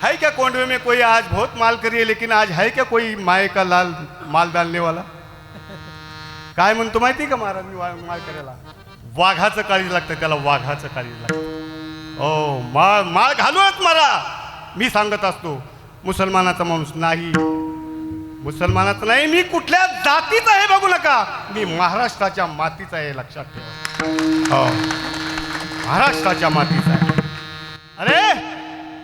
है क्या कोंडवे में कोई आज बहुत माल करिए, लेकिन आज है क्या कोई माए का लाल माल डालने वाला? काय म्हणतो माहिती का महाराज मी माल करायला? वाघाचं काळीज लागतं त्याला, वाघाचं काळीज लागतं. ओ माळ माळ घालूनच मारा मी सांगत असतो. मुसलमानाचा माणूस नाही, मुसलमानाचा नाही, मी कुठल्या जातीचा आहे बघू नका, मी महाराष्ट्राच्या मातीचा आहे, लक्षात ठेवा. हो, महाराष्ट्राच्या मातीचा आहे. अरे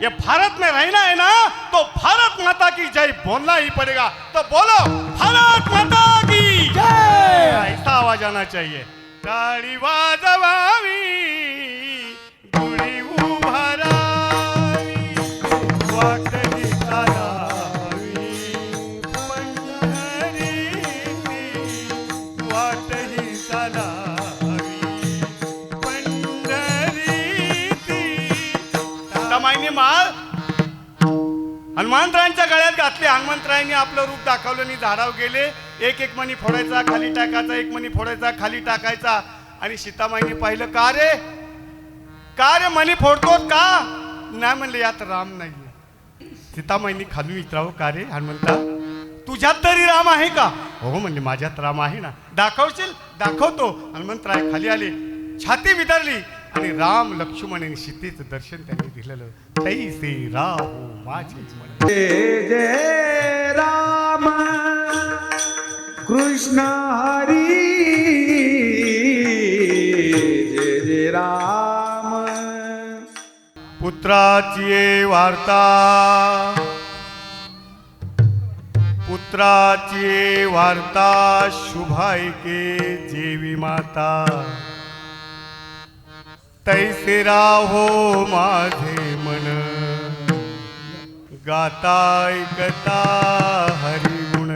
ये भारत में रहना है ना, तो भारत माता की जय बोलना ही पड़ेगा. तो बोलो भारत माता की जय. ऐसा आवाज आना चाहिए. टाळी वाजवावी, गुढी उभारावी, वाटही चालावी, पंढरीची वाटही चालावी, पंढरीची. मायने माळ हनुमंतरायांच्या गळ्यात घातले. हनुमंतरायांनी आपलं रूप दाखवलं आणि झाडावर गेले. एक एक मणी फोडायचा, खाली टाकायचा, एक मणी फोडायचा, खाली टाकायचा. आणि सीतामाईने पाहिलं, का रे मणी फोडतो का? नाही म्हणले, यात राम नाही. सीतामाईने खाली विचारावं, का रे हनुमंता तुझ्यात तरी राम आहे का? हो म्हणले, माझ्यात राम आहे ना. दाखवशील? दाखवतो. हनुमंतराय खाली आले, छाती विदरली आणि राम लक्ष्मण आणि सीतेचं दर्शन त्यांनी दिलेलं. तैसे राहो माझे मन. जय जय राम कृष्ण हरी, जय जय राम. पुत्राची वार्ता, पुत्राची वार्ता शुभायके जेवी माता. तैसे राहो माझे मन, गाता ऐकता हरिगुण.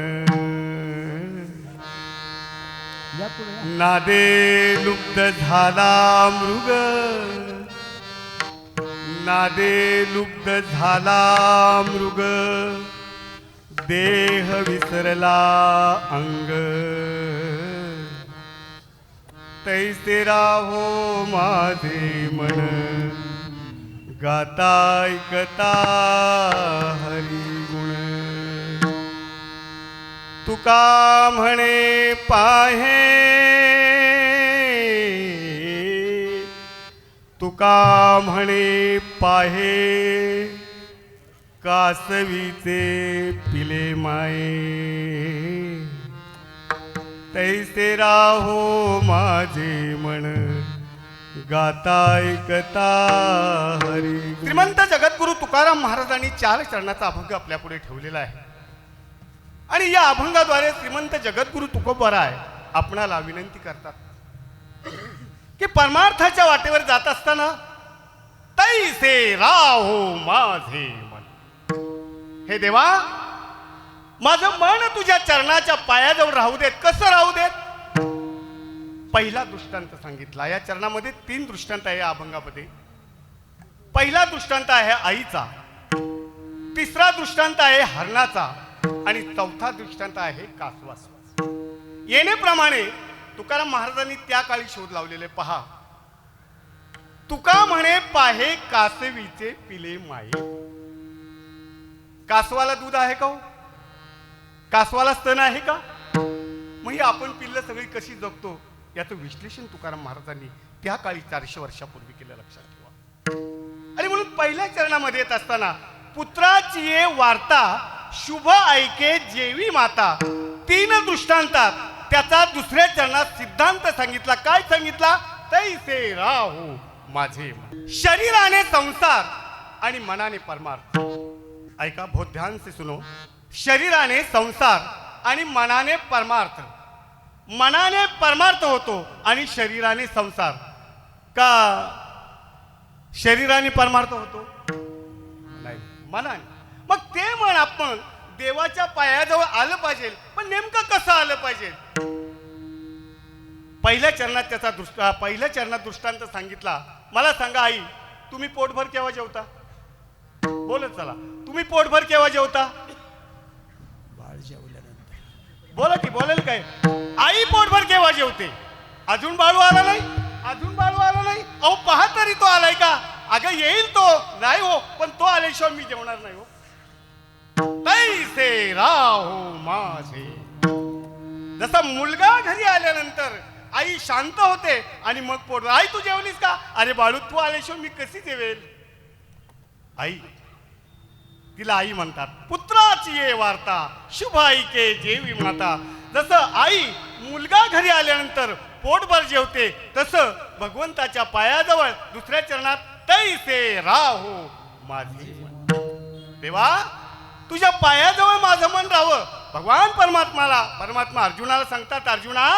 नादे लुब्ध झाला मृग, नादे लुब्ध झाला मृग, देह विसरला अंग. तैसे राहो माझे मन, गाता ऐकता हरिगुण. तुका म्हणे पाहे, तुका म्हणे पाहे, कासवीचे पिले माये. तैसे राहो माझे मन, गाता ऐकता हरी. श्रीमंत जगद्गुरु तुकाराम महाराजांनी 4 चरणाचा अभंग आपल्या पुढे ठेवलेला आहे. आणि या अभंगाद्वारे श्रीमंत जगद्गुरु तुकोबराय आपणाला विनंती करतात की परमार्थाच्या वाटेवर जात असताना तैसे राहो माझे मन. हे देवा, माझं मन तुझ्या चरणाच्या पायाजवळ राहू देत. कसं राहू देत? पहिला दृष्टांत सांगितला. या चरणामध्ये 3 दृष्टांत आहे या अभंगामध्ये. पहिला दृष्टांत आहे आईचा, तिसरा दृष्टांत आहे हरणाचा आणि चौथा दृष्टांत आहे कासवाचा. येण्याप्रमाणे तुकाराम महाराजांनी त्या काळी शोध लावलेले पहा. तुका म्हणे पाहे कासवीचे पिले माये. कासवाला दूध आहे का हो? कासवाला स्तन आहे का? म्हणजे आपण पिल्लं सगळी कशी जगतो याचं विश्लेषण तुकाराम महाराजांनी त्या काळी 400 वर्षापूर्वी केलं, लक्षात ठेवा. आणि म्हणून पहिल्या चरणामध्ये येत असताना पुत्राची वार्ता शुभ ऐके जेवी माता, 3 दृष्टांतात त्याचा दुसऱ्या चरणात सिद्धांत सांगितला. काय सांगितला? तैसे राहो माझे मन. शरीराने संसार आणि मनाने परमार्थ. ऐका, बहुत ध्यान से सुनो. शरीराने संसार आणि मनाने परमार्थ. मनाने परमार्थ होतो आणि शरीराने संसार. का शरीराने परमार्थ होतो? नाही, मनाने. मग ते मन आपण देवाच्या पायाजवळ आलं पाहिजे. पण नेमकं कसं आलं पाहिजे? पहिल्या चरणात दृष्टांत सांगितला. मला सांगा आई, तुम्ही पोटभर केव्हा जेवता? बोलत चला, तुम्ही पोटभर केव्हा जेवता? बाळ जेवल्यानंतर. बोला की, बोलेल काय? आई पोटभर केव्हा जेवते? अजून बाळू आला नाही, अजून बाळू आला नाही. अहो पहा तरी तो आलाय का? अगं येईल तो, नाही हो, पण तो आल्याशिवाय मी जेवणार नाही हो. तैसे राहो माझे. जसा मुलगा घरी आल्यानंतर आई शांत होते आणि मग पोट, आई तू जेवलीस का? अरे बाळू तू आल्याशिवाय मी कशी जेवेल? आई, तिला आई म्हणतात. पुत्राची ये वार्ता शुभ ऐके जेवी माता. जसं आई मुलगा घरी आल्यानंतर पोटभर जेवते, तसं भगवंताच्या पायाजवळ दुसऱ्या चरणात तैसे राहो माझे मन. देवा तुझ्या पायाजवळ माझं मन राहावं. भगवान परमात्मा अर्जुनाला सांगतात, अर्जुना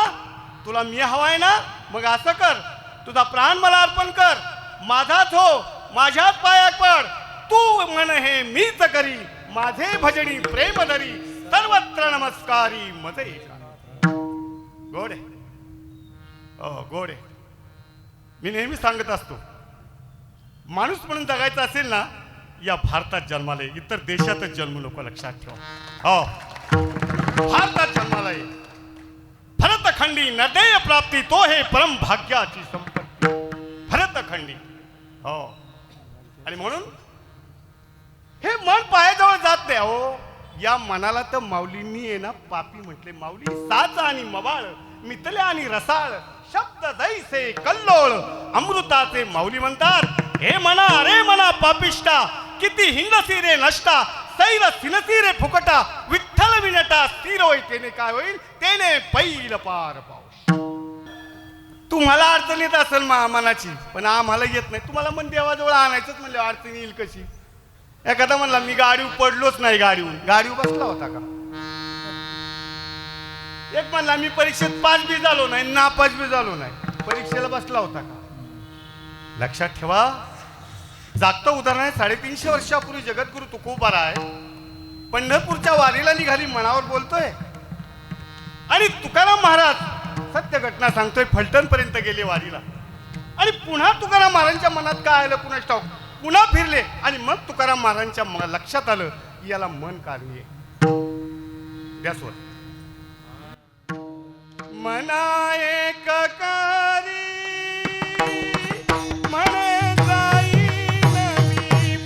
तुला मी हवाय ना, मग असं कर, तुझा प्राण मला अर्पण कर, माझाच हो, माझ्याच पायात पड, तू म्हण हे मीच करी, माझे भजनी प्रेम धरी, सर्वत्र नमस्कारी मज एका. गोड आहे, गोड आहे. मी नेहमी सांगत असतो, माणूस म्हणून जगायचं असेल ना, या भारतात जन्माला ये, इतर देशातच जन्म नको, लक्षात ठेवा. हो, भारतात जन्माला ये. भरतखंडी नदेय प्राप्ती, तो हे परम भाग्याची संपत्ती. भरतखंडी. हो, आणि म्हणून हे मन पायाजवळ जात नाही. अहो या मनाला तर माऊलींनी आहे ना पापी म्हटले. माऊली साच आणि मवाळ, मितल्या आणि रसाळ, शब्द दैसे कल्लोळ, अमृताचे माऊली म्हणतात. हे मना, अरे मना पापिष्टा, किती हिंगसी रे नष्टा, सैर सिनसी रे फुकटा, विठ्ठल विनटा स्थिर होई, तेने काय होईल, तेने पैल पार पाऊस. तुम्हाला अडचण येत असेल मनाची, पण आम्हाला येत नाही. तुम्हाला मन देवाजवळ आणायचंच म्हणलं, अडचण येईल कशी? एखादा म्हणला मी गाडीवर पडलोच नाही, गाडीवर बसला होता का? एक म्हणला मी परीक्षेत पास बी झालो नाही, नापास बी झालो नाही, परीक्षेला बसला होता का? लक्षात ठेवा. जागतं उदाहरण आहे. 350 वर्षापूर्वी जगद्गुरु तुकोबाराय पंढरपूरच्या वारीला निघाली, मनावर बोलतोय. आणि तुकाराम महाराज सत्य घटना सांगतोय, फलटण पर्यंत गेले वारीला. आणि पुन्हा तुकाराम महाराजांच्या मनात काय आलं कुणास ठाऊक, पुन्हा फिरले. आणि मग तुकाराम महाराजांच्या लक्षात आलं की याला मन कारणी आहे. द्यासवर मना एक कारी म्हणे जाईन मी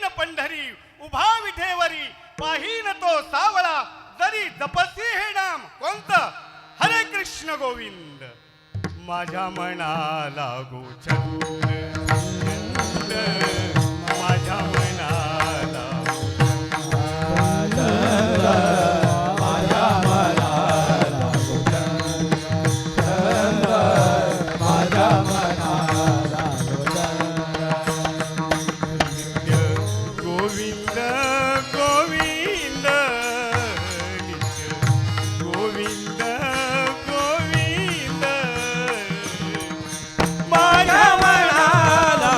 पंढरी, उभा विटेवरी, पाहीन तो गोविंद. माझ्या मनाला गोचंद, माझ्या मनाला गोविंद गोविंद नित्य गोविंद गोविंद. माझ्या मनाला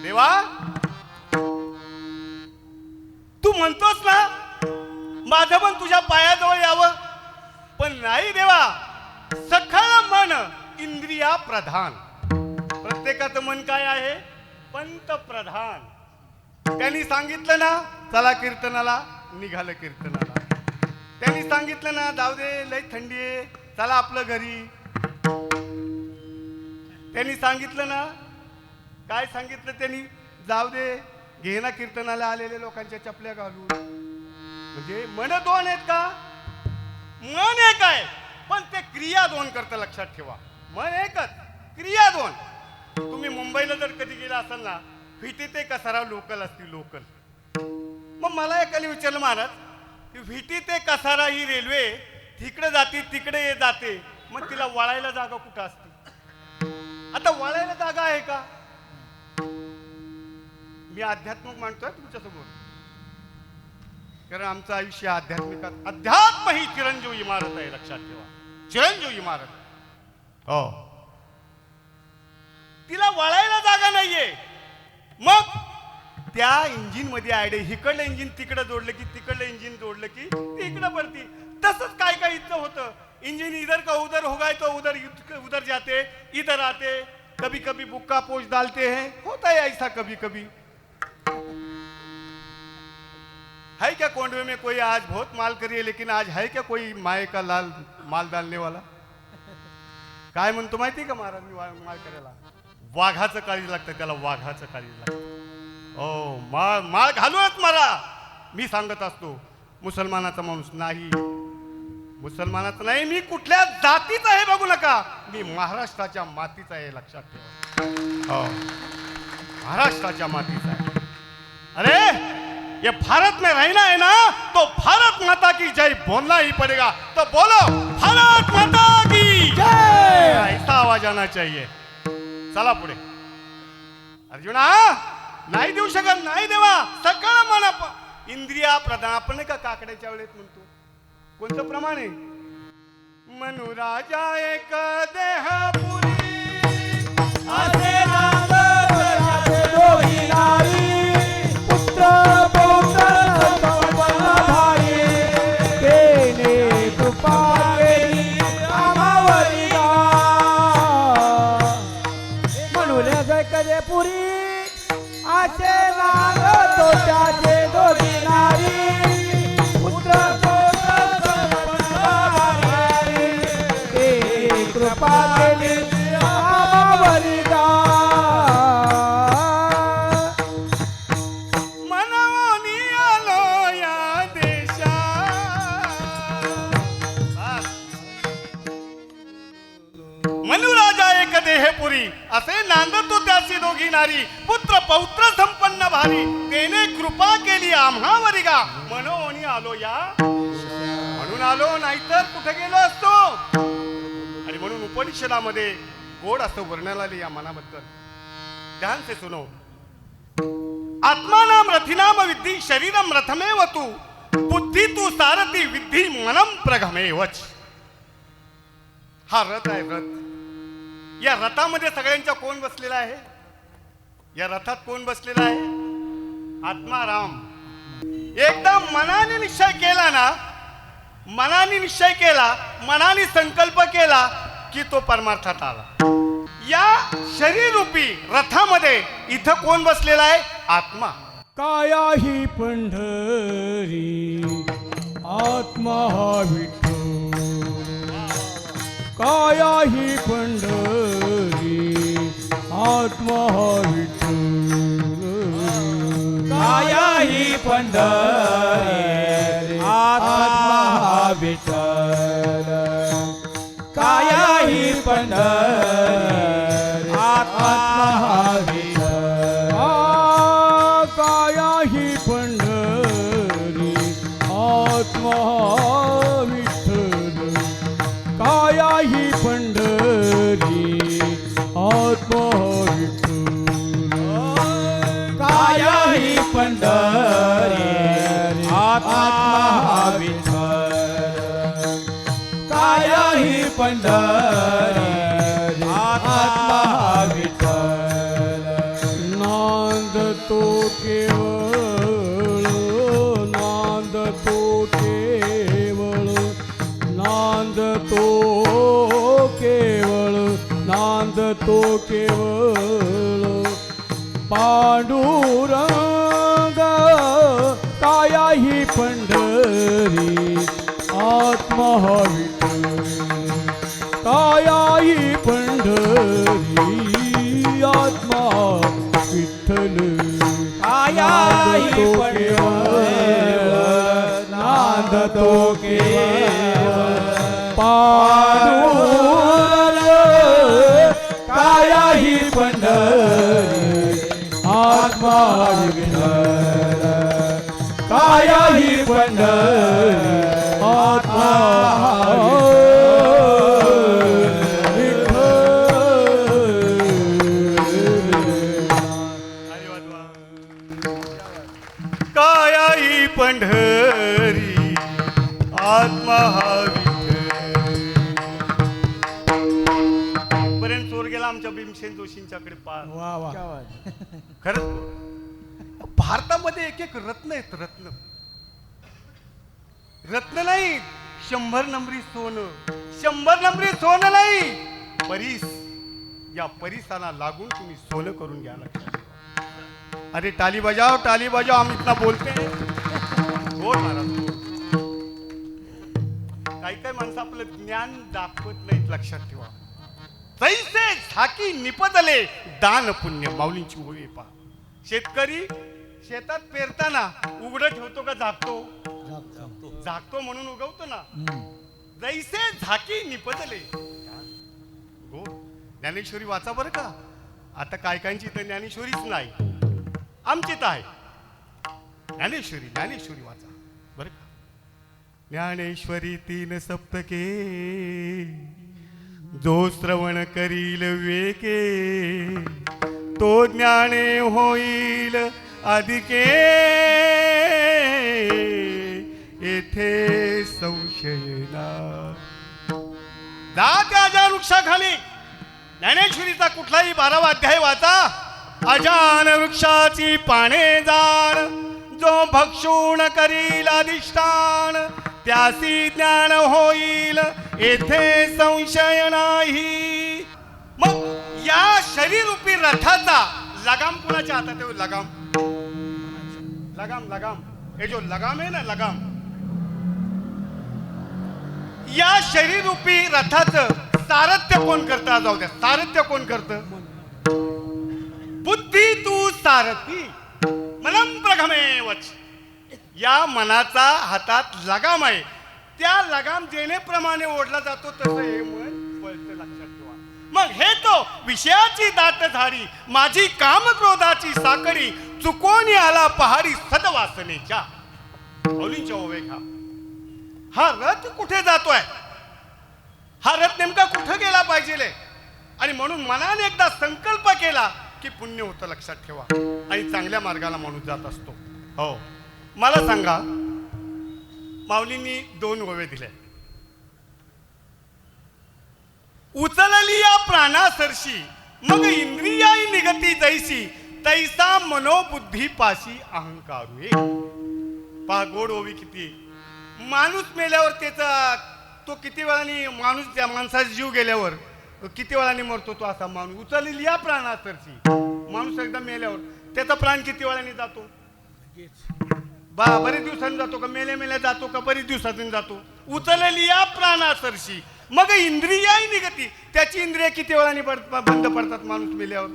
देवा तू म्हणतोस ना माझं मन तुझ्या पायाजवळ यावं, पण नाही देवा. सखळ मन इंद्रिया प्रधान. प्रत्येकाचं मन काय आहे? पंतप्रधान. त्यांनी सांगितलं ना चला कीर्तनाला, निघालं कीर्तनाला. त्यांनी सांगितलं ना जाऊ दे लय थंडी आहे, चला आपलं घरी. त्यांनी सांगितलं ना, काय सांगितलं त्यांनी, जाऊ दे घे ना कीर्तनाला आलेल्या लोकांच्या चपल्या घालून. म्हणजे मन दोन आहेत का? मन एक आहे, पण ते क्रिया दोन करतं. लक्षात ठेवा, मन एकच, क्रिया दोन. तुम्ही मुंबईला जर कधी गेला असाल ना, व्हीटी ते कसारा लोकल असती, लोकल. मग मला एकाने विचारलं महाराज, व्हीटी ते कसारा ही रेल्वे तिकडे जाते तिकडे जाते, मग तिला वळायला जागा कुठं असते? आता वळायला जागा आहे का? मी आध्यात्मिक मांडतोय तुमच्या समोर, कारण आमचं आयुष्य आध्यात्मिकात, अध्यात्म ही चिरंजीव इमारत आहे, लक्षात ठेवा, चिरंजीव इमारत. हो, तिला वळायला जागा नाहीये. मग त्या इंजिन मध्ये आयडे, इकडलं इंजिन तिकडे जोडलं की, तिकडलं इंजिन जोडलं की ती इकडे पडती. तसंच काय काय इथं होतं. इंजिन इधर का उधर हो गए तो उधर उधर जाते, इधर आते, कभी कभी बुक्का पोछ डालते हैं, होता है ऐसा कभी कभी. है क्या कोंडवे में कोई आज बहुत माल करिए, लेकिन आज है क्या कोई माए का लाल माल डालने वाला? काय म्हणतो माहिती का महाराज मी माल करायला? वाघाचं काळीज लागतं त्याला, वाघाचं काळीज लागतं. ओ माळ घालूनच मारा, मी सांगत असतो. मुसलमानाचा माणूस नाही, मुसलमानाचा नाही, मी कुठल्या जातीचा आहे बघू नका, मी महाराष्ट्राच्या मातीचा आहे, लक्षात ठेवा. हो, महाराष्ट्राच्या मातीचा आहे. अरे ये भारत में रहना है ना, तो भारत माता की जय बोलना ही पड़ेगा. तो बोलो भारत माता की जय, ऐसा आवाज आना चाहिए. चला पुढे. अर्जुना, नाही देऊ शकत, नाही देवा, सगळं मना इंद्रिया प्रधान. आपण का काकड्याच्या वेळेत म्हणतो, कोणतं प्रमाण आहे? मनुराजा एक देहपुरी, असे नाम बजाते दोही नारी, पुत्र पौत्र संपन्न भारी, तेने कृपा केली आम्हावरी. म्हणून जय कजे पुरी, असे नाम तोट्याचे दोही नारी, पुत्र पौत्र संपन्न भारी, तेने कृपा केली आम्हावरी. मनवनी आलो या देशा. मनुराजा एक देहपुरी, असे नांदतो त्याची दोघी नारी, पुत्र पौत्र संपन्न भारी, तेने कृपा केली आम्हावरी गा. मनोनी आलो या, म्हणून आलो, नाहीतर कुठे गेलो असतो. आणि म्हणून उपनिषदामध्ये गोड असं वर्णन आले या मनाबद्दल. ध्यान से सुनो. आत्मानाम रथिनाम विद्धि शरीरम रथमेव तू, बुद्धी तू सारथी विद्धि मनम प्रगमेवच. हा रथ आहे, रथ. या रथामध्ये सगळ्यांच्या कोण बसलेला आहे? या रथात कोण बसलेला आहे? आत्मा राम. एकदा मनाने निश्चय केला ना, मनाने निश्चय केला, मनाने संकल्प केला की तो परमार्थात आला. या शरीर रूपी रथामध्ये इथं कोण बसलेला आहे? आत्मा. काया ही पंढरी, आत्मा हा विठ्ठल. काया ही पंढरी, आत्मा हा विठ्ठल. काया ही पंढरी, आत्मा हा विठ्ठल. काया ही पंढरी, आत्मा हा विठ्ठल. काया ही पंढरी, आत्मा हा विठ्ठल. काया ही पंढरी, आत्मा हा विठ्ठल. काया ही पंढरी, आत्मा हा विठ्ठल. काया ही पंढरी, आत्मा हा विठ्ठल. नांदतो केवळ, नांदतो केवळ, नांदतो केवळ, नांदतो केवळ पांडुरंग. काया ही पंढरी, आत्मा हा विठ्ठल. काया ही पंढरी, आत्मा विठ्ठल. काया ही पंढरी, नांदतो केवळ पांडुरंग. काया ही पंढरी, आत्मा विठ्ठल. काया ही पंढरी, आत्मा विठ्ठल. गेला आमच्या भीमसेन जोशींच्याकडे पार. वा वा. खरंच भारतामध्ये एक एक रत्न आहेत, रत्न. रत्न नाही 100 नंबरी सोनं, 100 नंबरी सोनं नाही, परीस. या परिसाला लागून तुम्ही सोनं करून घ्या. लक्षात ठेवा. अरे टाली बजाव, टाली बजाव, आम्ही इतना बोलते हैं. बोल महाराज बोल. काही काही माणसं आपलं ज्ञान दाखवत नाहीत. लक्षात ठेवा. तैसे झाकी निपदले दान पुण्य. माऊलींची ओळी पहा. शेतकरी शेतात पेरताना उघडं ठेवतो का झाकतो? झाकतो म्हणून उगवतो ना. जैसे झाकी निपदले. हो, ज्ञानेश्वरी वाचा बरं का. आता काय कायची तर ज्ञानेश्वरीच नाही, आमची तर आहे ज्ञानेश्वरी. ज्ञानेश्वरी वाचा बरं का. ज्ञानेश्वरी 3 सप्तके, जो श्रवण करील विवेके, तो ज्ञाने होईल अधिके, येथे संशय ना. जा त्या अजान वृक्षाखाली ज्ञानेश्वरीचा कुठलाही 12वा अध्याय वाचा. अजान वृक्षाची पाने जाण, जो भक्षूण करील अधिष्ठान, त्यासी ज्ञान होईल येथे संशय नाही. मग या शरीररूपी रथाचा लगाम कुणाच्या हातात आहे? लगाम, लगाम, लगाम. हे जो लगाम आहे ना, लगाम. या शरीररूपी रथाचं सारथ्य कोण करतं? जाऊ द्या, सारथ्य कोण करतं? बुद्धी तू सारथी मनम प्रगमे वच. या मनाचा हातात लगाम आहे. त्या लगाम जेणेप्रमाणे ओढला जातो तसं हे मन पळतं. लक्षात ठेवा. मग हे तो विषयाची दाट झाडी, माझी काम क्रोधाची साकडी, चुकोनी आला पहाडी सदवासनेच्या. माऊलींच्या ओवेखा. हा रथ कुठे जातोय? हा रथ नेमका कुठे गेला पाहिजे? आणि म्हणून मनाने एकदा संकल्प केला की पुण्य होतं. लक्षात ठेवा. आणि चांगल्या मार्गाला माणूस जात असतो. हो, मला सांगा, माऊलींनी 2 ओवे दिले. उचलली या प्राणासरशी, मग इंद्रियाई निगती जैसी, तैसा मनोबुद्धी पाशी अहंकारू. पहा गोड ओवी किती. माणूस मेल्यावर त्याचा तो किती वेळाने, माणूस त्या माणसाचा जीव गेल्यावर किती वेळाने मरतो तो असा माणूस. उचलली या प्राणासरशी. माणूस एकदा मेल्यावर त्याचा प्राण किती वेळाने जातो? बरेच दिवसांनी जातो का? मेल्या मेल्या जातो का? बरेच दिवसांनी जातो. उचलली या प्राणासरशी, मग इंद्रियाही निगती, त्याची इंद्रिय किती वेळाने बंद पडतात माणूस मेल्यावर?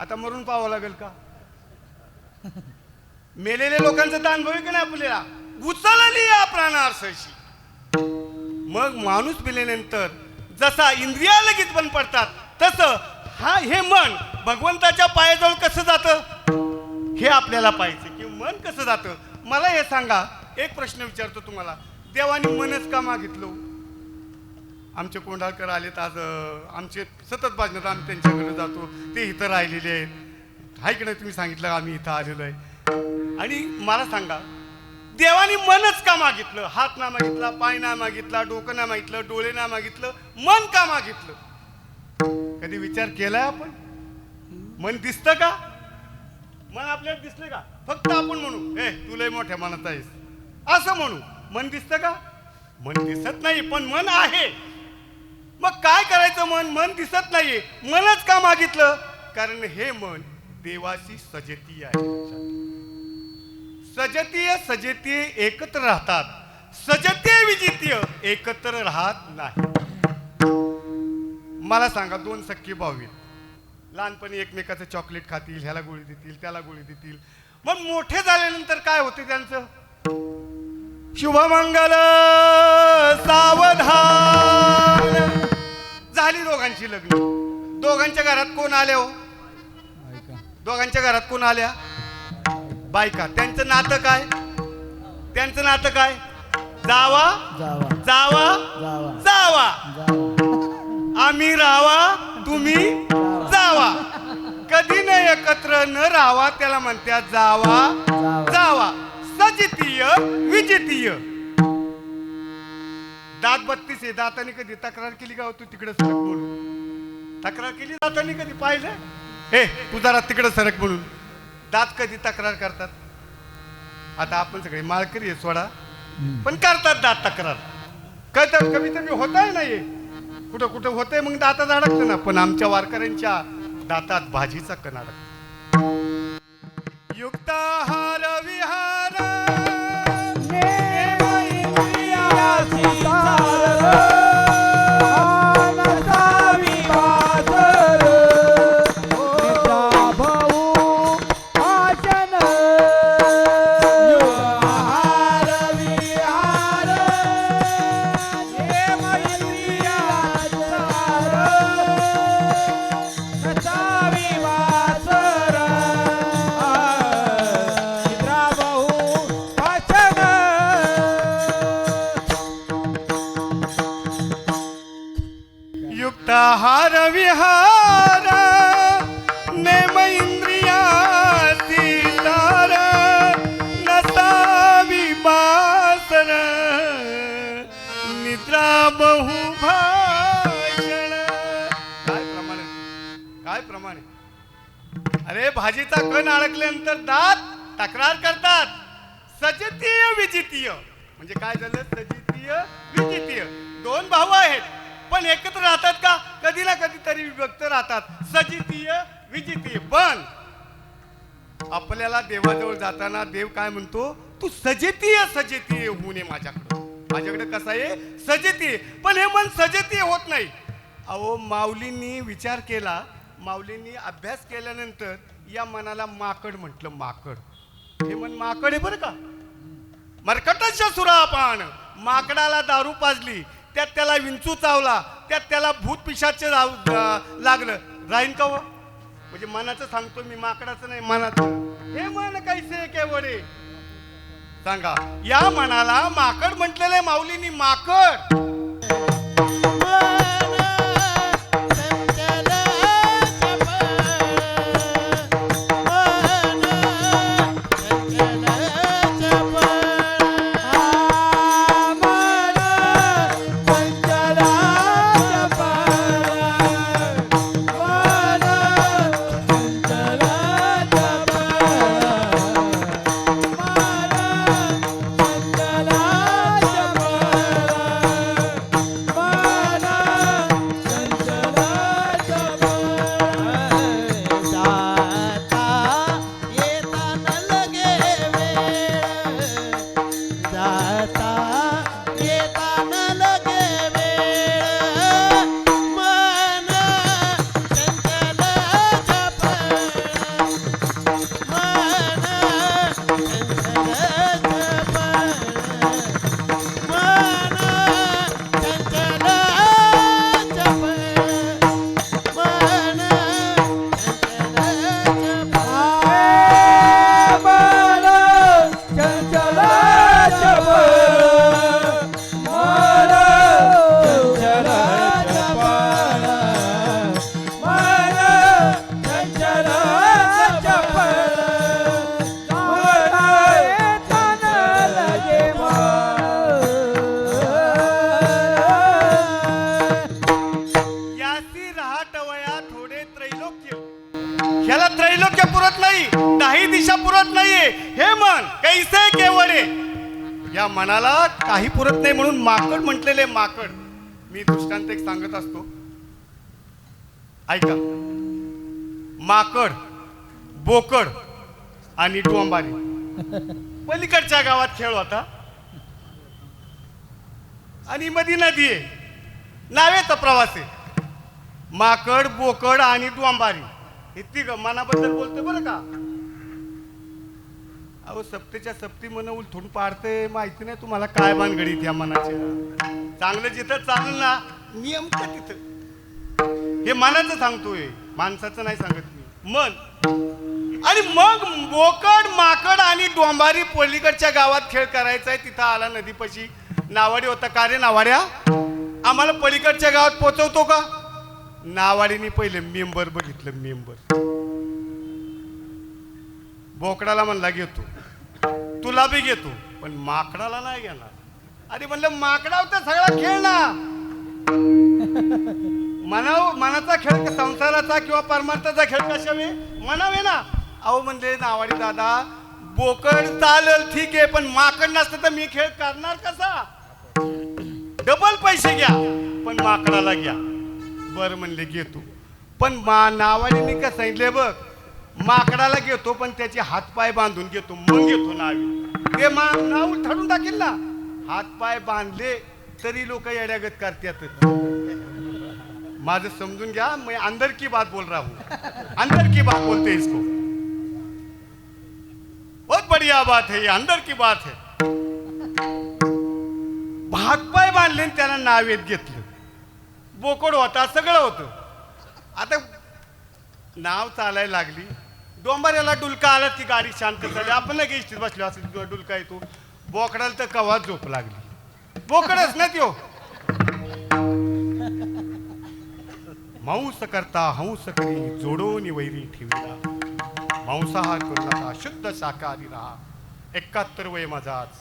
आता मरून पाहावं लागेल का? मेलेल्या लोकांचं तर अनुभव आहे का नाही आपल्याला? उचलली या प्राणासरशी. मग माणूस मेल्यानंतर जसा इंद्रिया लगेच बंद पडतात, तसं हे मन भगवंताच्या पायाजवळ कसं जातं हे आपल्याला पाहिजे. की मन कसं जातं? मला हे सांगा. एक प्रश्न विचारतो तुम्हाला. देवानी मनच का मागितलं? आमचे कोंढाळकर आलेत आज, आमचे सतत भाजनात आम्ही त्यांच्याकडे जातो, ते इथं राहिलेले आहेत. हाय की नाही? तुम्ही सांगितलं आम्ही इथं आलेलो आहे. आणि मला सांगा, देवानी मनच का मागितलं? हात ना मागितला, पाय ना मागितला, डोकं ना मागितलं, डोळे ना मागितलं, मन का मागितलं? कधी विचार केलाय आपण? मन दिसतं का? मन आपल्याला दिसलं का? फक्त आपण म्हणू ए तू लय मोठ्या मनात आहेस असं म्हणू. मन दिसतं का? मन दिसत नाही, पण मन आहे. मग काय करायचं? मन दिसत नाहीये, मनच का मागितलं? कारण हे मन देवाशी सजतीय आहे. सजतीय सजतीय एकत्र राहतात, सजतीय विजितीय एकत्र राहत नाही. मला सांगा, 2 सख्खे भाऊ आहेत. लहानपणी एकमेकाचं चॉकलेट खातील, ह्याला गोळी देतील, त्याला गोळी देतील. मग मोठे झाल्यानंतर काय होते त्यांचं? शुभमंगल सावधान. झाली दोघांची लग्न. दोघांच्या घरात कोण आले हो? दोघांच्या घरात कोण आल्या? बायका. त्यांचं नातं काय? त्यांचं नातं काय? जावा जावा जावा. आम्ही राहावा, तुम्ही जावा. कधी न एकत्र न राहावा त्याला म्हणतात जावा जावा. सजितीय विजितीय. दात 32 आहे. दाताने कधी तक्रार केली का तू तिकडे सरक म्हणून? तक्रार केली दातांनी कधी पाहिलं? हे तू जरा तिकडे सरक म्हणून दात कधी तक्रार करतात? आता आपण सगळे माळकरी आहे सोडा, पण करतात दात तक्रार. कळतात कमी कमी होत आहे नाही, कुठं कुठं होतंय मग दातात अडकतं ना. पण आमच्या वारकऱ्यांच्या दातात भाजीचा कण अडकतो. युक्ताहार विहार युक्ताहार विहार नेम इंद्रियाची तार नसावी बासर निद्रा बहु भाषण. काय प्रमाणे अरे भाजीचा कण अडकल्यानंतर दात तक्रार करतात. सजितीय विजितीय म्हणजे काय झालं? सजितीय विजितीय दोन भाऊ आहेत पण एकत्र राहतात का? कधी ना कधीतरी विभक्त राहतात. सजितीय विजितीय. पण आपल्याला देवाजवळ जाताना देव काय म्हणतो? तू सजितीय होऊन ये माझ्याकडे कसं आहे? सजितीय. पण हे मन सजितीय होत नाही. अहो माऊलींनी विचार केला, माऊलींनी अभ्यास केल्यानंतर या मनाला माकड म्हटलं. माकड हे मन माकड आहे बरं का. मरकटच्या सुरापान माकडाला दारू पाजली, त्यात त्याला विंचू चावला, त्यात त्याला भूत पिशाच लागलं, राहीन का हो? म्हणजे मनाचं सांगतो मी, माकडाचं नाही, मनाचं. हे मन कैसे केवढे सांगा. या मनाला माकड म्हटलेलं आहे माऊलींनी. माकड या मनाला काही पुरत नाही म्हणून माकड म्हटलेले. माकड मी दृष्टांत एक सांगत असतो, ऐका. माकड, बोकड आणि डोंबारी पलीकडच्या गावात खेळ होता आणि मधी नदी आहे, नावेचा प्रवास आहे. माकड, बोकड आणि डोंबारी हे तिघ मनाबद्दल बोलते बरं का. अहो सप्तेच्या सप्ती मन उलथून पाडते. माहिती नाही तुम्हाला काय भानगडीत या मनाच्या. चांगलं जिथं चालेल ना नियम का तिथं. हे मनाचं सांगतोय, माणसाचं नाही सांगत मी. मन आणि मग बोकड, माकड आणि डोंबारी पलीकडच्या गावात खेळ करायचा आहे. तिथं आला नदीपाशी. नावाडी होता. का रे नावाड्या, आम्हाला पलीकडच्या गावात पोचवतो का? नावाडीने पहिले मेंबर बघितलं. मेंबर बोकडाला म्हणला घेतो, तुला बी घेतो, पण माकडाला नाही घेणार. अरे म्हणलं माकडाव तर सगळा खेळ ना. मनाचा खेळ संसाराचा किंवा परमार्थाचा खेळ कशावे म्हणावे ना. अहो म्हणले नावाडी दादा, बोकड चालल ठीक आहे, पण माकड नसतं तर मी खेळ करणार कसा. डबल पैसे घ्या पण माकडाला घ्या. बरं म्हणले घेतो, पण नावाडीने का सांगितले बघ, माकडाला घेतो पण त्याचे हातपाय बांधून घेतो, मग घेतो नावी. ते नाव ठरून टाकेल ना. हातपाय बांधले तरी लोक येड्यागत करतात. माझं समजून घ्या, मैं अंदर की बात बोल रहा हूं, अंदर की बात बोलते हैं इसको. बहुत बढ़िया बात है, ये अंदर की बात है. हातपाय बांधले आणि त्याला नावेत घेतलं. बोकड होता, सगळं होतं. आता नाव चालायला लागली, डोंबऱ्याला डुलका आला, ती गाडी शांत झाली. आपण नाही इष्टीत बसलो असं डुलका येतो. बोकडाला तर कवा झोप लागली. बोकडच ना त्यो. मांस करता हंस करी, जोडोनी वैरी ठेवला. मांसाहार करू नका, शुद्ध शाकाहारी राहा. 71 वय माझा आज.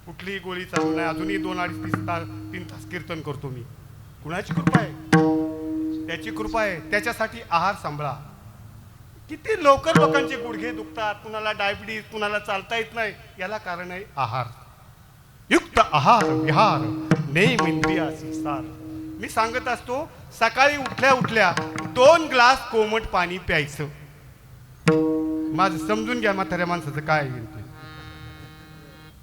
कुठलीही गोळी चालू नाही. अजूनही 2-2.5-3 तास कीर्तन करतो मी. कुणाची कृपा आहे? त्याची कृपा आहे. त्याच्यासाठी आहार सांभाळा. किती लवकर लोकांचे गुडघे दुखतात, कुणाला डायबिटीज, कुणाला चालता येत नाही. याला कारण आहे आहार. युक्त आहार विहार नेम इंद्रियासी सार. मी सांगत असतो, सकाळी उठल्या उठल्या 2 ग्लास कोमट पाणी प्यायचं. माझं समजून घ्या म्हाताऱ्या माणसाचं काय आहे ते.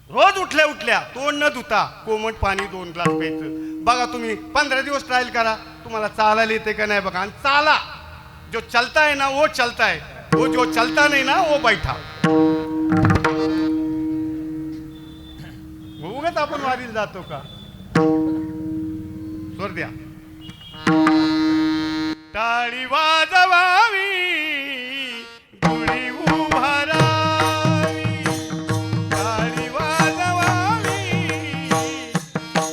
रोज उठल्या उठल्या तोंड न धुता कोमट पाणी 2 ग्लास प्यायचं. बघा तुम्ही 15 दिवस ट्रायल करा, तुम्हाला चालायला येते का नाही बघा. आणि चाला. जो चलता है ना वो चलता है, वो जो चलता नहीं ना वो बैठा. उगाच आपण वारीला जातो का. स्वर द्या. टाळी वाजवावी, गुढी उभारावी. टाळी वाजवावी,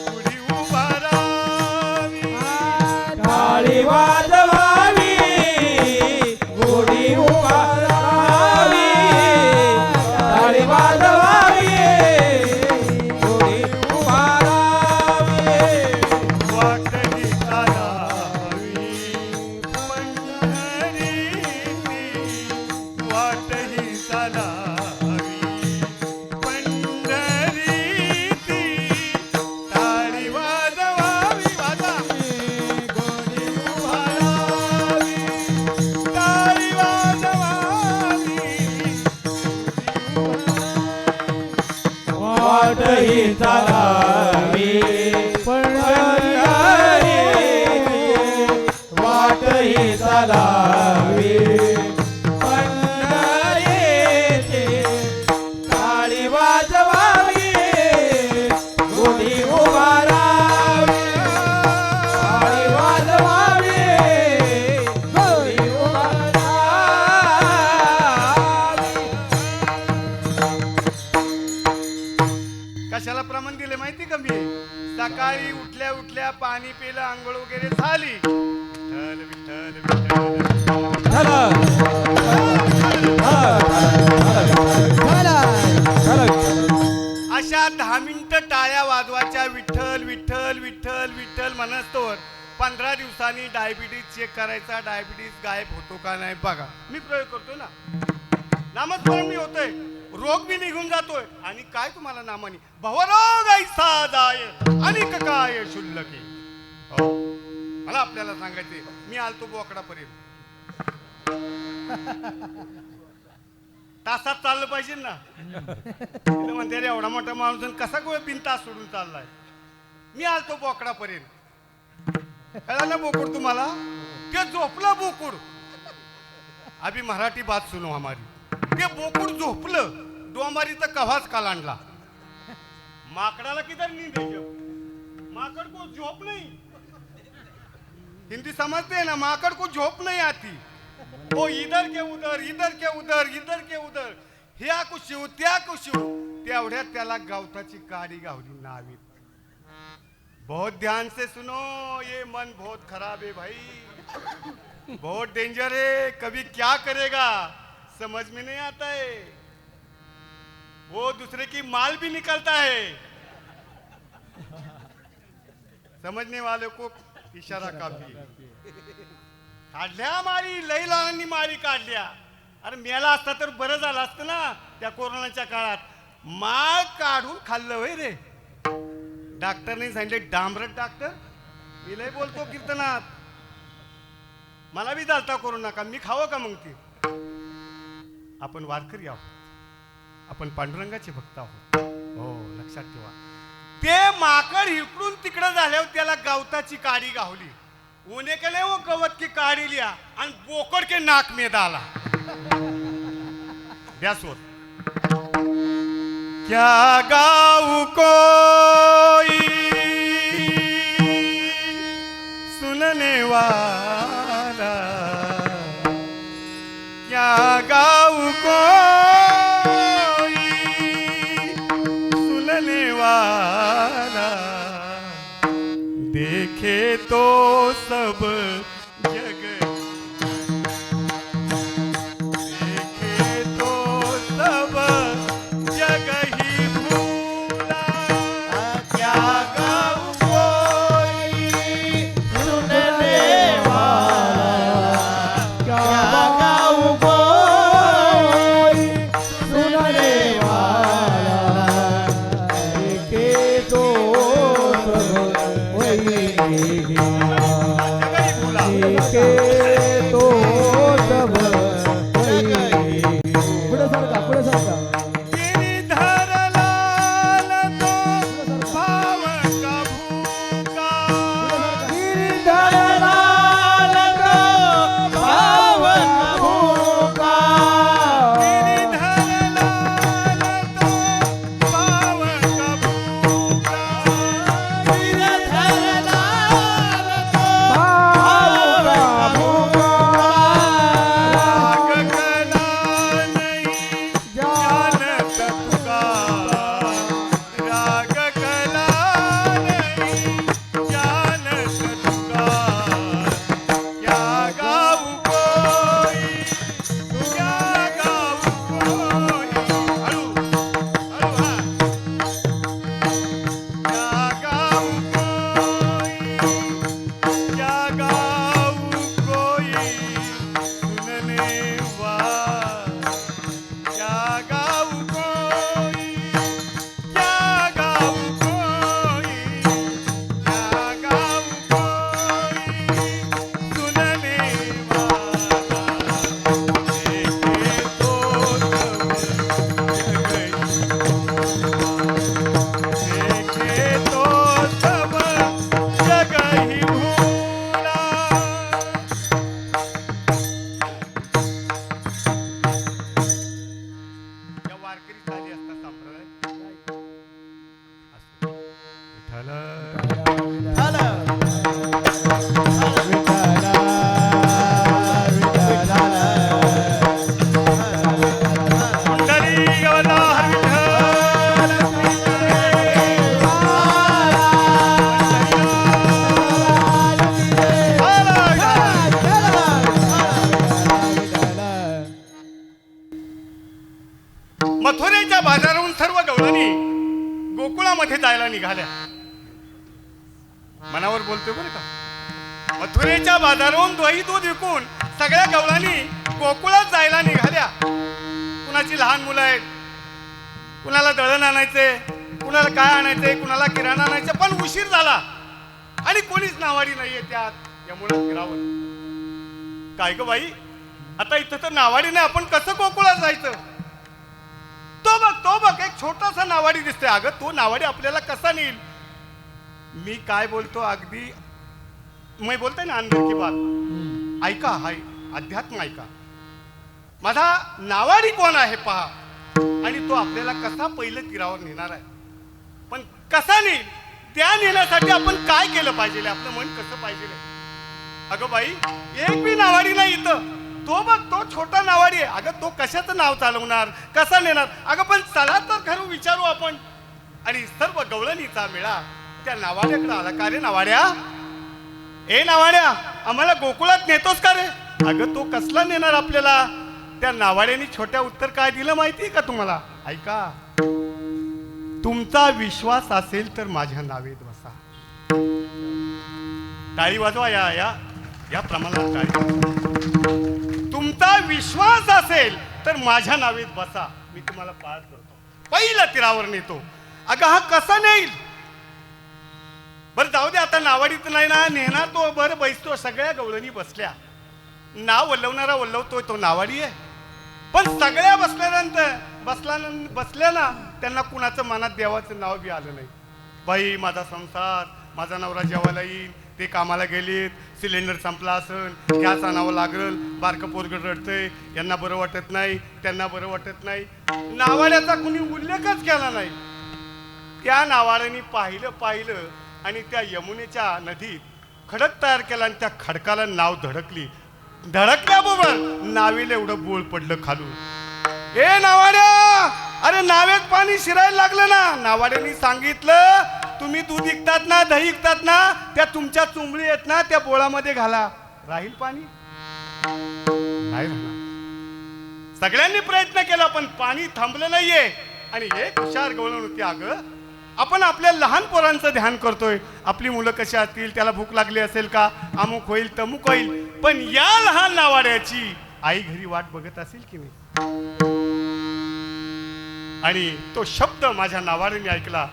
गुढी उभारावी. टाळी वाजवावी, गुढी उभारावी. टाळी वाजवावी, गुढी उभारावी. वाटही चालावी पंढरीची, वाटही चालावी पंढरीची. टाळी वाजवावी, वाजा. गुढी उभारावी. टाळी वाजवावी. वाटही चालावी पंढरीची, वाटही चालावी पंढरीची. टाळी वाजवावी, गुढी उभारावी. टाळी वाजवावी, गुढी उभारावी. कशाला प्रमाण दिले माहिती का मी. सकाळी उठल्या उठल्या पाणी पिलं, आंघोळ वगैरे झाली. विठ्ठल विठ्ठल विठ्ठल. झालं. अशा 10 मिनिटं टाळ्या वाजवायच्या. विठ्ठल विठ्ठल विठ्ठल विठ्ठल म्हणस्तोवर 15 दिवसांनी डायबिटीज चेक करायचा. डायबिटीज गायब होतो का नाही बघा. मी प्रयोग करतो ना. नामस्मरण मी होतोय, रोग बी निघून जातोय. आणि काय तुम्हाला नामानी भवरोग ऐसा जाय अनेक काय शुल्लके. हो, मला आपल्याला सांगायचे. मी आलतो बोकडापर्यंत. तासात चाललं पाहिजे ना. म्हणते रे एवढा मोठा माणूस आणि कसा गोळ 3 तास सोडून चाललाय. मी आलतो बोकडापर्यंत. कळलं ना बोकड तुम्हाला. ते झोपलं बोकड. अभी मराठी बात सुनो हमारी. ते बोकड झोपलं. डोंबारी तर कव्हाच कालांडला. माकडाला किधर नींद है जब. माकड़ को झोप नहीं. हिंदी समझते हैं ना. माकड़ को झोप नहीं आती. वो इधर के उधर, इधर के उधर, इधर के उधर, ह्या कुशिव त्या कुशिव. तेवढ्यात त्याला गवताची काडी गावली नावीत. बहुत ध्यान से सुनो, ये मन बहुत खराब है भाई, बहुत डेंजर है. कभी क्या करेगा समझ में नहीं आता है. वो दूसरे की माल भी निकलता है. समझने वाले को इशारा काफी काढल्या मारी लई लहानांनी मारी काढल्या. अरे मेला असता तर बरं झालं असतं ना त्या कोरोनाच्या काळात. माळ काढून खाल्लं होय रे. डॉक्टरने सांगितले डांबरट डॉक्टर. मी लय बोलतो कीर्तनात. मला बी चालता कोरोना का मी खावं का मग ती. आपण वारकरी आहोत. आपण पांडुरंगाचे भक्त आहोत. हो लक्षात ठेवा. ते माकड इकडून तिकडं झाल्यावर त्याला गवताची काडी गावली. उने केले वो गवत की काडी लिया आणि बोकड के नाक में डाला. द्यासोर क्या गाऊ कोई सुनने वाला. क्या गाऊ कोई सुनने वाला. देखे तो सब जग देखे तो सब जग ही भूला. क्या गाऊं कोई सुनने वाला. क्या गाऊं कोई सुनने वाला. देखे तो सब वही जग ही भूला. देखे तो सब वही. पुढे सरका. गिरिधर लाल तो भाव का भूखा. गिरधर लाल को भाव का भूखा. गिरिधर लाल तो भाव का भूखा. गिरधर लाल को भाव का भूखा. राग कला नहीं जानत तुका. राग कला नहीं जानत तुका. क्या गाऊं कोई क्या गाऊं कोई. हळू हळू हा. क्या गाऊं कोई क्या गाऊं कोई सुनने वाला. क्या गाऊं कोई क्या गाऊं कोई क्या गाऊं कोई सुनने वाला. देखे तो सब देखे तो सब जग ही भूला. या वारकरी झाली असता संप्रदाय असतो. विठ्ठल पुंडरी गवला मथुरेच्या बाजाराहून सर्व गवळणी गोकुळामध्ये जायला निघाल्या. मनावर बोलतोय बरं का. मथुरेच्या बाजाराहून दही दूध विकून सगळ्या गवळणी गोकुळात जायला निघाल्या. कुणाची लहान मुलं आहेत. कुणाला दळण आणायचे, कुणाला काय आणायचे, कुणाला किराणा आणायचे. पण उशीर झाला आणि कोणीच नावाडी नाहीये त्यात. यामुळे फिरावं. काय ग बाई, आता इथं तर नावाडी नाही. आपण कसं गोकुळात जायचं. तो बघ एक छोटासा नावाडी दिसतोय. अगं तो नावाडी आपल्याला कसा नेईल. मी काय बोलतो अगदी मी बोलतोय ना अंदर की बात. ऐका हाय अध्यात्म ऐका. माझा नावाडी कोण आहे पहा. आणि तो आपल्याला कसा पहिलं तीरावर नेणार आहे. पण कसा नेईल त्या नेण्यासाठी आपण काय केलं पाहिजे. आपलं मन कसं पाहिजे. अगं बाई एक बी नावाडी नाही इथं. तो बघ तो छोटा नावाडी आहे. अगं तो कशाचं नाव चालवणार, कसा नेणार. अगं पण चला तर खरं विचारू आपण. आणि सर्व गवळणीचा मेळा त्या नावाड्याकडे आला. का रे नावाड्या, ए नावाड्या, आम्हाला गोकुळात नेतोस का रे. अगं तो कसला नेणार आपल्याला. त्या नावाड्याने छोट्या उत्तर काय दिलं माहिती का तुम्हाला. ऐका. तुमचा विश्वास असेल तर माझ्या नावेत बसा. टाळी वाजवा, या या या प्रमाणात टाळी वाजवा. तुमचा विश्वास असेल तर माझ्या नावेत बसा, मी तुम्हाला पार करतो, पहिल्या तीरावर नेतो. अगं हा कसा नेईल? बरं जाऊ दे, आता नावाडीत नाही ना नेणार तो, बरं बैसतो, सगळ्या गवळणी बसल्या, नाव वल्लवणारा वल्लवतोय, तो नावाडी आहे. पण सगळ्या बसल्या ना, त्यांना कुणाचं मनात देवाचं नाव बी आलं नाही. बाई माझा संसार, माझा नवरा जेवायला येईल, ते कामाला गेलेत, सिलेंडर संपला असन, गॅस आणावं लागल, बारकं पोरगं रडतंय, यांना बरं वाटत नाही, त्यांना बरं वाटत नाही. नावाड्याचा कुणी उल्लेखच केला नाही. त्या नावाड्याने पाहिलं आणि त्या यमुनेच्या नदीत खडक तयार केला आणि त्या खडकाला नाव धडकल्याबरोबर नावेला एवढं बोळ पडलं खालून. ए नावाड्या, अरे नावेत पाणी शिरायला लागलं ना. नावाड्याने सांगितलं, तुम्ही दूध विकतात ना, दही विकतात ना, त्या तुमच्या चुंबळी आहेत ना, त्या बोळामध्ये घाला, राहील पाणी? नाही राहणार. सगळ्यांनी प्रयत्न केला पण पाणी थांबलं नाहीये. आणि एक हुशार गवळण होती, अगं आपण आपल्या लहान पोरांचं ध्यान करतोय, आपली मुलं कशी असतील, त्याला भूक लागली असेल का, अमुक होईल तमुक होईल, पण या लहान नावाड्याची आई घरी वाट बघत असेल की नाही. आणि तो शब्द माझ्या नावाड्याने ऐकला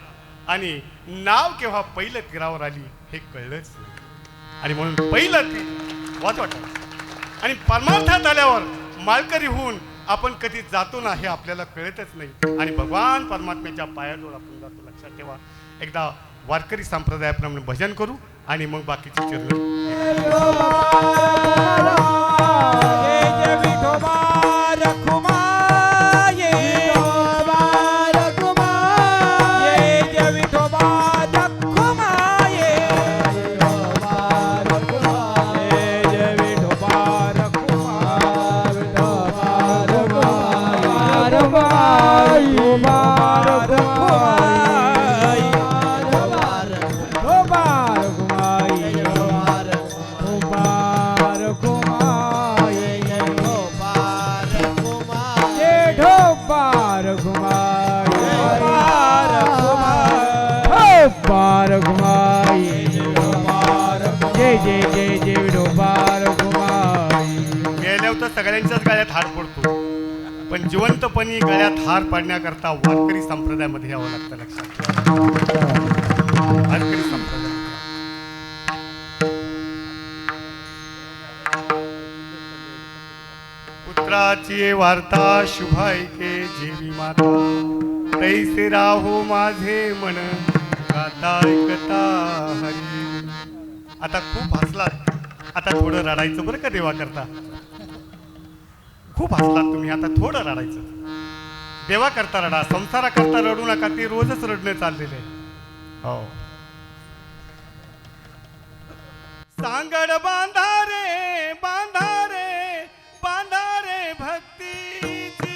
आणि नाव केव्हा पहिलं तीरावर आली हे कळलंच नाही. आणि म्हणून पहिलं तीर वाटत आणि परमार्थात आल्यावर मालकरी होऊन आपण कधी जातो ना हे आपल्याला कळतच नाही. आणि भगवान परमात्म्याच्या पायाजवळ आपण जातो. लक्षात ठेवा. एकदा वारकरी संप्रदायाप्रमाणे भजन करू आणि मग बाकीचे चरण. गेल्यावर तर सगळ्यांच्याच गळ्यात हार पडतो, पण जिवंतपणी गळ्यात हार पाडण्याकरता वारकरी संप्रदायामध्ये यावं लागतं. लक्षात वारकरी संप्रदाय. पुत्राची वार्ता शुभ ऐके जेवी माता, तैसे राहो माझे मन गाता ऐकता हरी. आता खूप हसलात, आता थोडं रडायचं बरं का देवा करता. खूप हसलात तुम्ही, आता थोडं रडायचं. देवा करता रडा, संसारा करता रडू नका, ते रोजच रडणे चाललेले आहे. हो. सांगड बांधारे बांधारे बांधारे भक्तीची,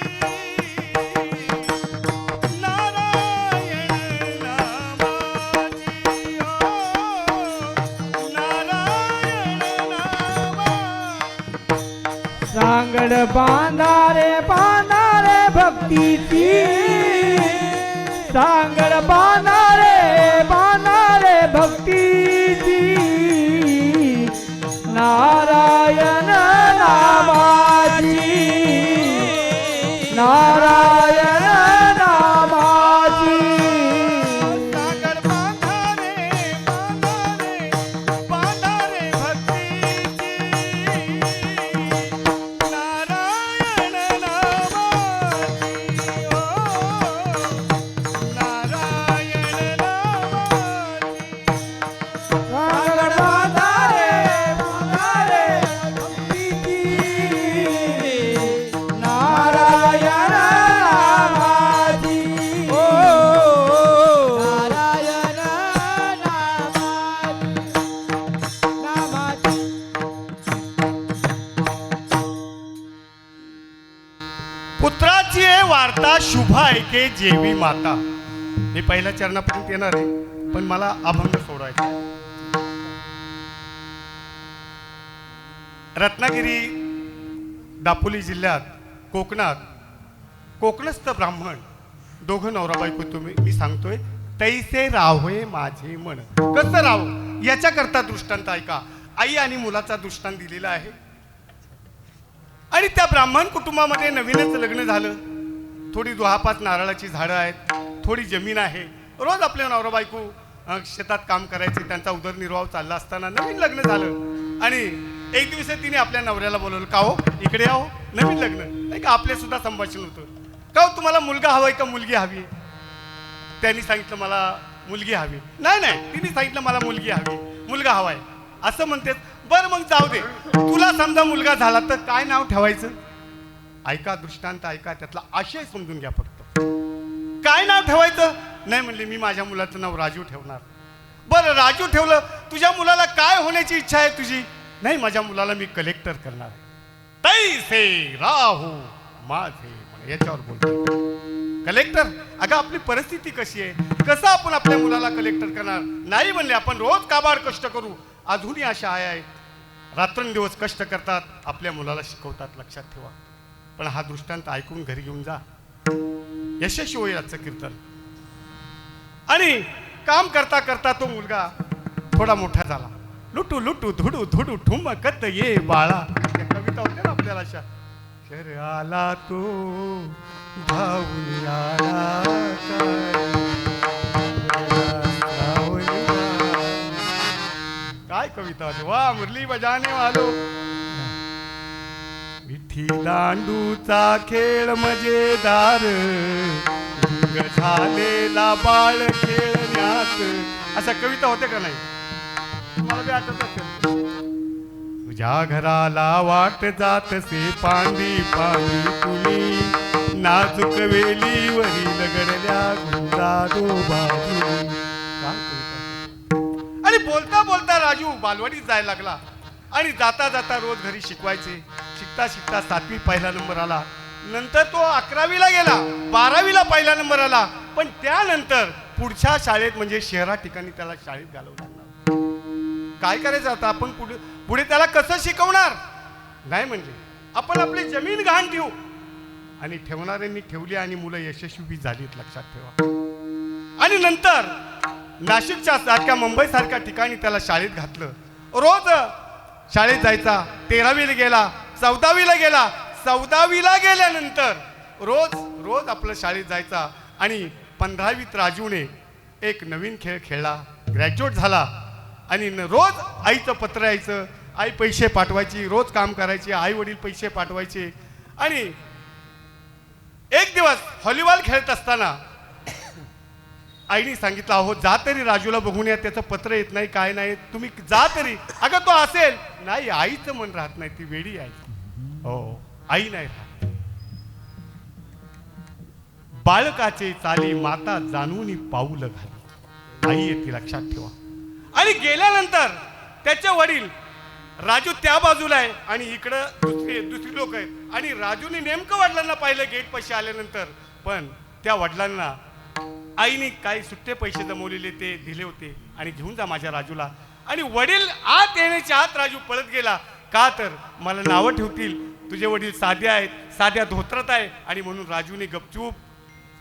नारायण नामाची, नारायण नामा. सांगड बांधारे बांधारे भक्तीची, सांगड बांधारे बांधारे भक्तीची, नारायण नामाची, नारायण नामाची. सांगड बांधारे बांधारे बांधारे भक्तीची, नारायण नामाची, नारायण नामाची. सांगड बांधारे बांधारे भक्तीची, नारायण नामाची, नारायण नामाची. पुत्राची आहे वार्ता शुभ ऐके जेवी माता. मी पहिल्या चरणापर्यंत येणार आहे, पण मला अभंग सोडायचा. रत्नागिरी, दापोली जिल्ह्यात, कोकणात कोकणस्थ ब्राह्मण दोघं नवरा बायको तुम्ही, मी सांगतोय, तैसे राहोय माझे मन. कसं राहू? याच्याकरता दृष्टांत ऐका. आई आणि मुलाचा दृष्टांत दिलेला आहे. आणि त्या ब्राह्मण कुटुंबामध्ये नवीनच लग्न झालं. थोडी दुहापात नारळाची झाडं आहेत, थोडी जमीन आहे. रोज आपले नवरा बायको शेतात काम करायचे, त्यांचा उदरनिर्वाह चालला असताना नवीन लग्न झालं. आणि एक दिवस तिने आपल्या नवऱ्याला बोलवलं, का हो इकडे आहो, नवीन लग्न नाही का. आपले सुद्धा संभाषण होतं, का हो तुम्हाला मुलगा हवाय का मुलगी हवी. त्यांनी सांगितलं मला मुलगी हवी. नाही नाही, तिने सांगितलं मला मुलगी हवी, मुलगा हवाय असं म्हणते. बरं मग जाऊ दे, तुला समजा मुलगा झाला तर काय नाव ठेवायचं. ऐका दृष्टांत ऐका, त्यातला आशय समजून घ्या फक्त. काय नाव ठेवायचं. नाही म्हणले, मी माझ्या मुलाचं नाव राजू ठेवणार. बरं राजू ठेवलं, तुझ्या मुलाला काय होण्याची इच्छा आहे तुझी. नाही माझ्या मुलाला मी कलेक्टर करणार आहे. तैसे राहू माझे म्हणे, याच्यावर बोलतो कलेक्टर. अगं आपली परिस्थिती कशी आहे, कसं आपण आपल्या मुलाला कलेक्टर करणार. नाही म्हणले, आपण रोज काबाड कष्ट करू. अजूनही अशा आया आहेत, रात्रंदिवस कष्ट करतात, आपल्या मुलाला शिकवतात. लक्षात ठेवा. पण हा दृष्टांत ऐकून घरी घेऊन जा, यशस्वी होईल आजचं कीर्तन. आणि काम करता करता तो मुलगा थोडा मोठा झाला. लुटू लुटू धुडू धुडू ठुमकत ये बाळा, या कविता होत्या ना आपल्याला अशा. शर आला तो धावून आला काय कविता होती. वा मुरली बजाने वालो. विठी दांडूचा खेळ मजेदार, ढुंग झालेला बाळ खेळण्यात, अशा कविता होत्या का नाही. मला बी आठवत असेल. तुझ्या घराला वाट जातसे पांडी पांडी तुली, नाजूक वेलीवरी लगडल्या गुंडा दो बाजू. आणि बोलता बोलता राजू बालवाडीत जायला लागला. आणि जाता जाता रोज घरी शिकवायचे. शिकता शिकता 7वी पहिला नंबर आला. नंतर तो 11वीला गेला, 12वीला पहिला नंबर आला. पण त्यानंतर पुढच्या शाळेत म्हणजे शहरा ठिकाणी त्याला शाळेत घालवलं लागणार. काय करायचं आता आपण पुढे त्याला कसं शिकवणार. नाही म्हणजे आपण आपली जमीन गहाण ठेवू. आणि ठेवणाऱ्यांनी ठेवली आणि मुलं यशस्वी झालीत. लक्षात ठेवा. आणि नंतर नाशिकच्या सारख्या मुंबई सारख्या ठिकाणी त्याला शाळेत घातलं. रोज शाळेत जायचा. 13वीला गेला, 14वीला गेला. 14वीला गेल्यानंतर रोज रोज आपलं शाळेत जायचा. आणि 15वीत राजूने एक नवीन खेळ खेळला, ग्रॅज्युएट झाला. आणि रोज आईचं पत्र यायचं, आई पैसे पाठवायची, रोज काम करायचे, आई वडील पैसे पाठवायचे. आणि एक दिवस व्हॉलीबॉल खेळत असताना आईने सांगितलं, अहो जा तरी राजूला बघून या, त्याचं पत्र येत नाही काय नाही, तुम्ही जा तरी. अगं तो असेल. नाही आईचं मन राहत नाही, ती वेडी आई. हो आई नाही राहत. बाळकाचे चाली माता जाणून पाऊल घाली, आई येते. लक्षात ठेवा. आणि गेल्यानंतर त्याचे वडील, राजू त्या बाजूला आहे आणि इकडं दुसरी लोक आहेत. आणि राजूने नेमकं वडिलांना पाहिलं गेट पैसे आल्यानंतर. पण त्या वडिलांना आईने काही सुट्टे पैसे जमवलेले ते दिले होते आणि घेऊन जा माझ्या राजूला. आणि वडील आत येण्याच्या आत राजू पळत गेला. का तर मला नावं ठेवतील, तुझे वडील साधे आहेत, साध्या धोत्रात आहे. आणि म्हणून राजूने गपचूप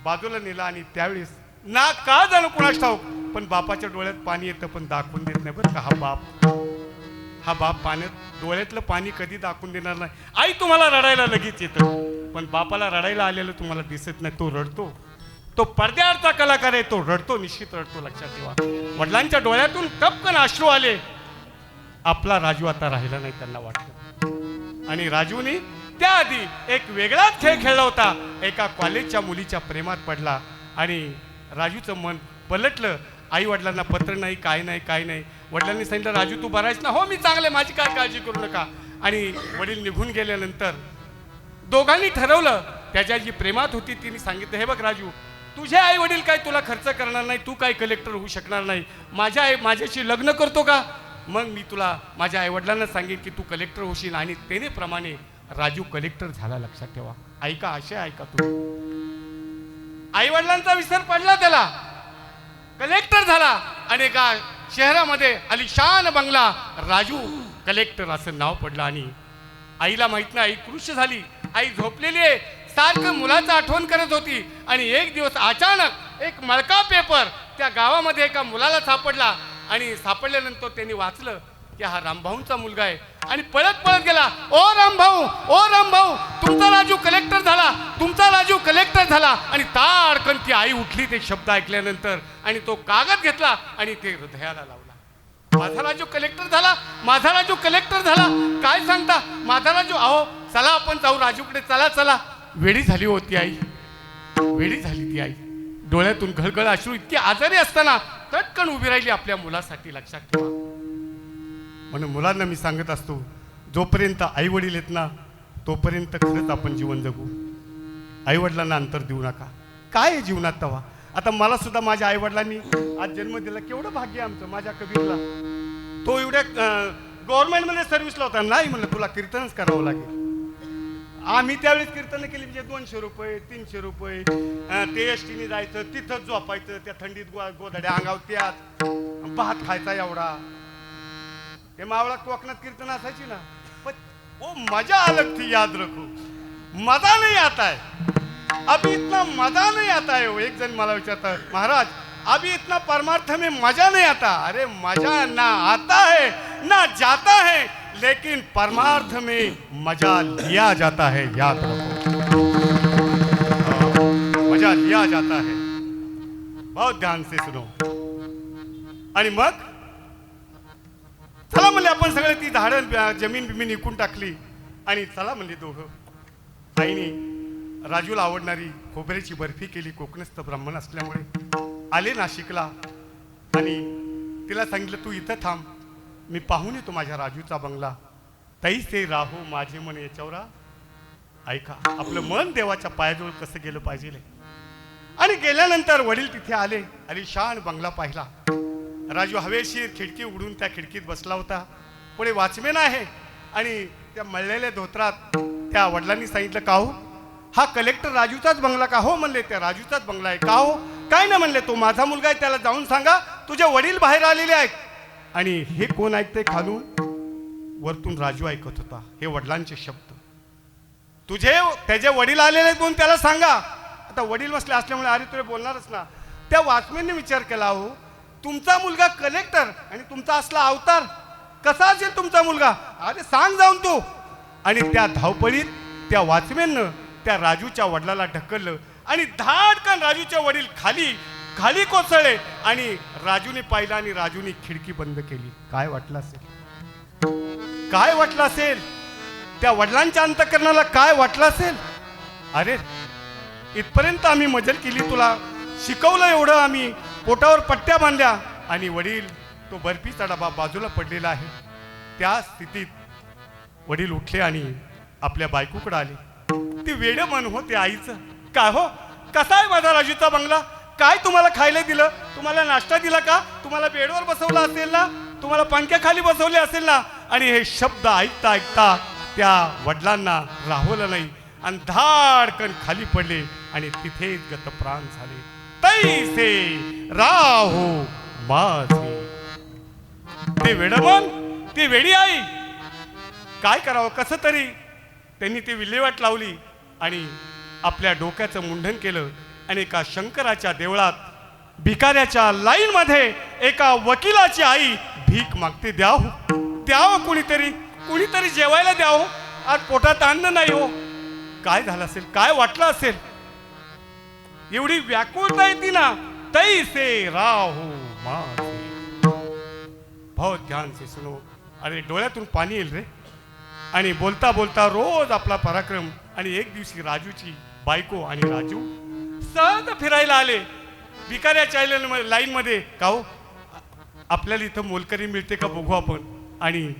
बाजूला नेला. आणि त्यावेळेस ना का जाणं कुणास ठाऊक, पण बापाच्या डोळ्यात पाणी येतं पण दाखवून देत नाही बरं का. हा बाप पाण्यात डोळ्यातलं पाणी कधी दाखवून देणार नाही. आई तुम्हाला रडायला लगेच येतं, पण बापाला रडायला आलेलं तुम्हाला दिसत नाही. तो रडतो. तो पडद्याआडचा कलाकार आहे, तो रडतो, निश्चित रडतो. लक्षात ठेवा. वडिलांच्या डोळ्यातून टपकन अश्रू आले. आपला राजू आता राहिला नाही त्यांना वाटलं. आणि राजूने त्याआधी एक वेगळाच खेळ खेळला होता. एका कॉलेजच्या मुलीच्या प्रेमात पडला आणि राजूचं मन पलटलं. आई वडिलांना पत्र नाही, काय नाही काय नाही. वडिलांनी सांगितलं, राजू तू बरायच ना. हो मी चांगले, माझी काय काळजी करू नका. आणि वडील निघून गेल्यानंतर दोघांनी ठरवलं, त्याच्या जी प्रेमात होती तिने सांगितलं, हे बघ राजू, तुझे आई वडील काय तुला खर्च करणार नाही, तू काय कलेक्टर होऊ शकणार नाही. माझ्याशी लग्न करतो का, मग मी तुला माझ्या आई वडिलांना सांगेन की तू कलेक्टर होशील. आणि त्याने प्रमाणे राजू कलेक्टर झाला. लक्षात ठेवा. ऐका, आशय ऐका. तू आई वडिलांचा विसर पडला, त्याला कलेक्टर झाला. आणि एका शहरामध्ये अलिशान बंगला, राजू कलेक्टर असं नाव पडलं. आणि आईला माहित नाही, आई कृश झाली. आई झोपलेली आहे, सारखं मुलाचं आठवण करत होती. आणि एक दिवस अचानक एक मळका पेपर त्या गावामध्ये एका मुलाला सापडला. आणि सापडल्यानंतर त्यांनी वाचलं की हा रामभाऊंचा मुलगा आहे आणि पळत पळत गेला. ओ रामभाऊ, ओ रामभाऊ, तुमचा राजू कलेक्टर झाला, तुमचा राजू कलेक्टर झाला. आणि ताडकन ती आई उठली ते शब्द ऐकल्यानंतर आणि तो कागद घेतला आणि ते हृदयाला लावला. माझा राजू कलेक्टर झाला, माझा राजू कलेक्टर झाला. काय सांगता माझा राजू? अहो चला आपण जाऊ राजूकडे, चला चला. वेडी झाली होती आई, वेडी झाली ती आई. डोळ्यातून घळघळ अश्रू, इतकी आजारी असताना तटकन उभी राहिली आपल्या मुलासाठी. लक्षात ठेवा. म्हणून मुलांना मी सांगत असतो, जोपर्यंत आई वडील आहेत ना तोपर्यंत खरंच आपण जीवन जगू. आई वडिलांना अंतर देऊ नका. काय आहे जीवनात तवा? आता मला सुद्धा माझ्या आई वडिलांनी आज जन्म दिला. केवढं भाग्य आहे आमचं. माझ्या कबीरला तो एवढ्या गव्हर्नमेंटमध्ये सर्व्हिसला होता. नाही म्हणलं तुला कीर्तनच करावं लागेल. आम्ही त्यावेळेस कीर्तन केली म्हणजे 200 रुपये 300 रुपये. ते एसटीने जायचं, तिथंच झोपायचं, त्या थंडीत गोधड्या अंगावर त्यात भात खायचा एवढा. हे मावळा कोकणात कीर्तन असायची ना, पण वो मजा अलग थी. याद रखो, मजा नहीं आता है अभी, इतना मजा नहीं आता है. एक जन मला विचारता, महाराज अभी इतना परमार्थ में मजा नहीं आता. अरे मजा ना आता है ना जाता है, लेकिन परमार्थ में मजा लिया जाता है. याद रखो, मजा लिया जाता है. बहुत ध्यान से सुनो. आणि मग चला म्हणले आपण सगळे ती झाडं जमीन बिमीन विकून टाकली आणि चला म्हणले दोघं. आईने राजूला आवडणारी खोबऱ्याची बर्फी केली. कोकणस्थ ब्राह्मण असल्यामुळे आले नाशिकला आणि तिला सांगितलं तू इथं थांब, मी पाहून येतो माझ्या राजूचा बंगला. तैसे राहो माझे मन याच्यावर. ऐका, आपलं मन देवाच्या पायाजवळ कसं गेलं पाहिजे. आणि गेल्यानंतर वडील तिथे आले. अलिशान बंगला पाहिला. राजू हवेशीर खिडकी उघडून त्या खिडकीत बसला होता. पुढे वॉचमॅन आहे आणि त्या मळलेल्या धोत्रात त्या वडिलांनी सांगितलं, का हो हा कलेक्टर राजूचाच बंगला का? हो म्हणले, त्या राजूचाच बंगला आहे. का हो? काय ना म्हणले, तो माझा मुलगा आहे, त्याला जाऊन सांगा तुझे वडील बाहेर आलेले आहेत. आणि हे कोण ऐकते खालून? वरतून राजू ऐकत होता हे वडिलांचे शब्द. तुझे त्याचे वडील आलेले आहेत म्हणून त्याला सांगा. आता वडील बसले असल्यामुळे अरे तुला बोलणारच ना. त्या वॉचमॅनने विचार केला, हो तुमचा मुलगा कलेक्टर आणि तुमचा असला अवतार कसा असेल तुमचा मुलगा? अरे सांग जाऊन तू. आणि त्या धावपळीत त्या वॉचमॅननं त्या राजूच्या वडिलाला ढकललं आणि धाडकन राजूच्या वडील खाली खाली कोसळले. आणि राजूने पाहिलं आणि राजूने खिडकी बंद केली. काय वाटलं असेल? काय वाटलं असेल? त्या वडिलांच्या अंतःकरणाला काय वाटलं असेल? अरे इथपर्यंत आम्ही मजल केली, तुला शिकवलं एवढं, आम्ही पोटावर पट्ट्या बांधल्या आणि वडील तो बर्फीचा डबा बाजूला पडलेला आहे. त्या स्थितीत वडील उठले आणि आपल्या बायकोकडे आले. ती वेड मन होते आईचं. काय हो, कसा आहे माझा राजूचा बंगला? काय तुम्हाला खायला दिलं? तुम्हाला नाश्ता दिला का? तुम्हाला बेडवर बसवलं असेल ना? तुम्हाला पंख्याखाली बसवले असेल ना? आणि हे शब्द ऐकता ऐकता त्या वडिलांना राहवलं नाही आणि धाडकन खाली पडले आणि तिथेच गतप्राण झाले. तैसे राहो माझे. ते वेडमन, ती वेडी आई, काय करावं? कसं तरी त्यांनी ती विल्हेवाट लावली आणि आपल्या डोक्याचं मुंडन केलं आणि एका शंकराच्या देवळात भिकाऱ्याच्या लाईन मध्ये एका वकिलाची आई भीक मागते. द्यावं कुणीतरी, कुणीतरी जेवायला द्यावं. आज पोटात अन्न नाही हो. काय झालं असेल? काय वाटलं असेल? एवढी व्याकुळता येते ना. तैसे राहो माझे. बहुत ध्यान से सुनो. अरे डोळ्यातून पाणी येईल रे. आणि बोलता बोलता रोज आपला पराक्रम. आणि एक दिवशी राजूची बायको आणि राजू सहज फिरायला आले भिकाऱ्याच्या लाईन मध्ये. का हो आपल्याला इथं मोलकरी मिळते का बघू आपण. आणि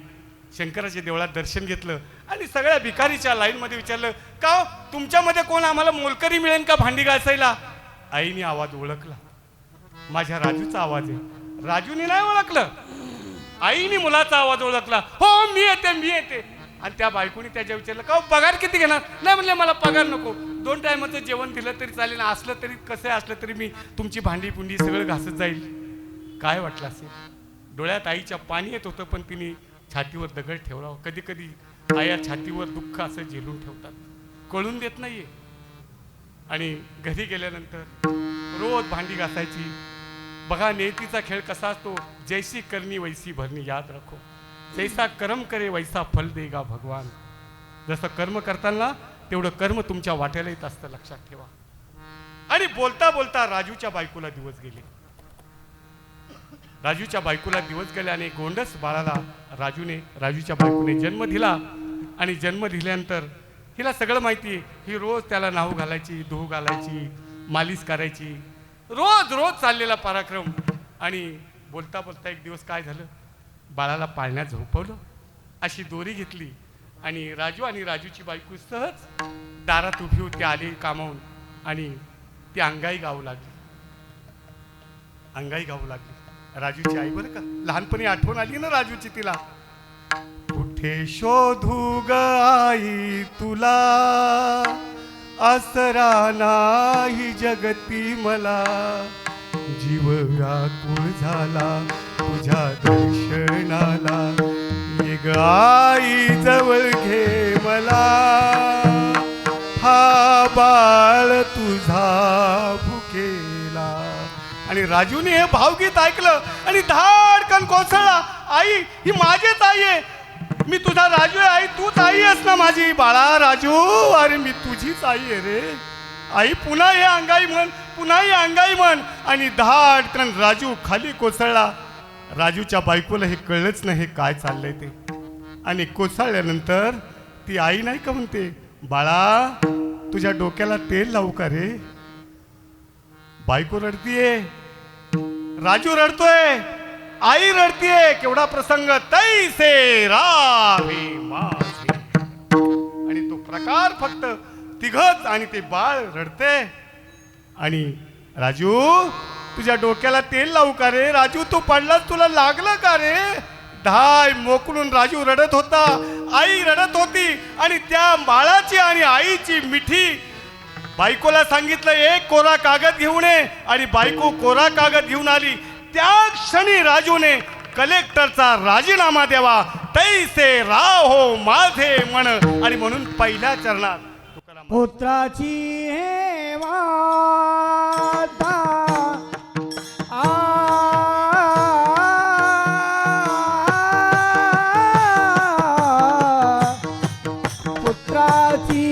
शंकराच्या देवळात दर्शन घेतलं आणि सगळ्या भिकारीच्या लाईन मध्ये विचारलं, का हो तुमच्यामध्ये कोण आम्हाला मोलकरी मिळेल का भांडी घासायला? आईने आवाज ओळखला. माझ्या राजूचा आवाज आहे. राजूने नाही ओळखलं, आईने मुलाचा आवाज ओळखला. हो मी येते, मी येते. आणि त्या बायकोनी त्याच्या विचारलं, का पगार किती घेणार? नाही म्हणले मला पगार नको, 2 टायमाचं जेवण दिलं तरी चालेल, असलं तरी कसं असलं तरी मी तुमची भांडी पुंडी सगळं घासत जाईल. काय वाटलं असेल? डोळ्यात आईच्या पाणी येत होतं पण तिने छातीवर दगड ठेवला. कधी कधी आया छातीवर दुःख असं झेलून ठेवतात, कळून देत नाहीये. आणि घरी गेल्यानंतर रोज भांडी घासायची, बघा नियतीचा खेळ कसा असतो, जैसी करनी वैसी भरणी, याद रखो. जैसा कर्म करे वैसा फल देगा भगवान. जसं कर्म करताना तेवढं कर्म तुमच्या वाट्याला येत असतं, लक्षात ठेवा. आणि बोलता बोलता राजूच्या बायकोला दिवस गेले. राजूच्या बायकोला दिवस गेले आणि गोंडस बाळाला राजूच्या बायकोने जन्म दिला. आणि जन्म दिल्यानंतर हिला सगळं माहिती आहे. ही रोज त्याला नाहू घालायची, धुवू घालायची, मालिश करायची, रोज रोज चाललेला पराक्रम. आणि बोलता बोलता एक दिवस काय झालं, बाळाला पाळण्यात झोपवलं, अशी दोरी घेतली आणि राजू आणि राजूची बायको सहज दारात उभी होती, आली कामावून. आणि ती अंगाई गाऊ लागली. राजूची आई, बरं का, लहानपणी आठवण आली ना राजूची तिला. कुठे शोधू ग आई तुला, आसरा नाही जगती मला, जीव व्याकुळ झाला तुझ्या दर्शनाला, ये ग आई जवळ घे मला, हा बाळ तुझा भुकेला. आणि राजूने हे भावगीत ऐकलं आणि धाडकन कोसळला. आई, ही माझीच आई आहे, मी तुझा राजू आहे, आई तूच आई आहेस ना माझी. बाळा राजू, अरे मी तुझीच आई आहे रे. आई पुन्हा हे अंगाई म्हण, पुन्हा हे अंगाई म्हण. आणि धाडकन राजू खाली कोसळला. राजूच्या बायकोला हे कळलंच नाही काय चाललंय ते. आणि कोसळल्यानंतर ती आई नाही का म्हणते, बाळा तुझ्या डोक्याला तेल लावू का रे. बायको रडतीये, राजू रडतोय, आई रडतीये. केवढा प्रसंग, तैसे रावे माझे. आणि तो प्रकार फक्त तिघच आणि ते बाळ रडते. आणि राजू तुझ्या डोक्याला तेल लावू का रे. राजू तू पडलास, तुला लागलं का रे. धाय मोकळून राजू रडत होता, आई रडत होती. आणि त्या बाळाची आणि आईची मिठी. बायकोला सांगितलं एक कोरा कागद घेऊन ये, आणि बायको कोरा कागद घेऊन आली. त्या क्षणी राजूने कलेक्टरचा राजीनामा द्यावा, तैसे राहो माझे मन. आणि म्हणून पहिल्या चरणात तुकाराम पुत्राची हे वार्ता पुत्राची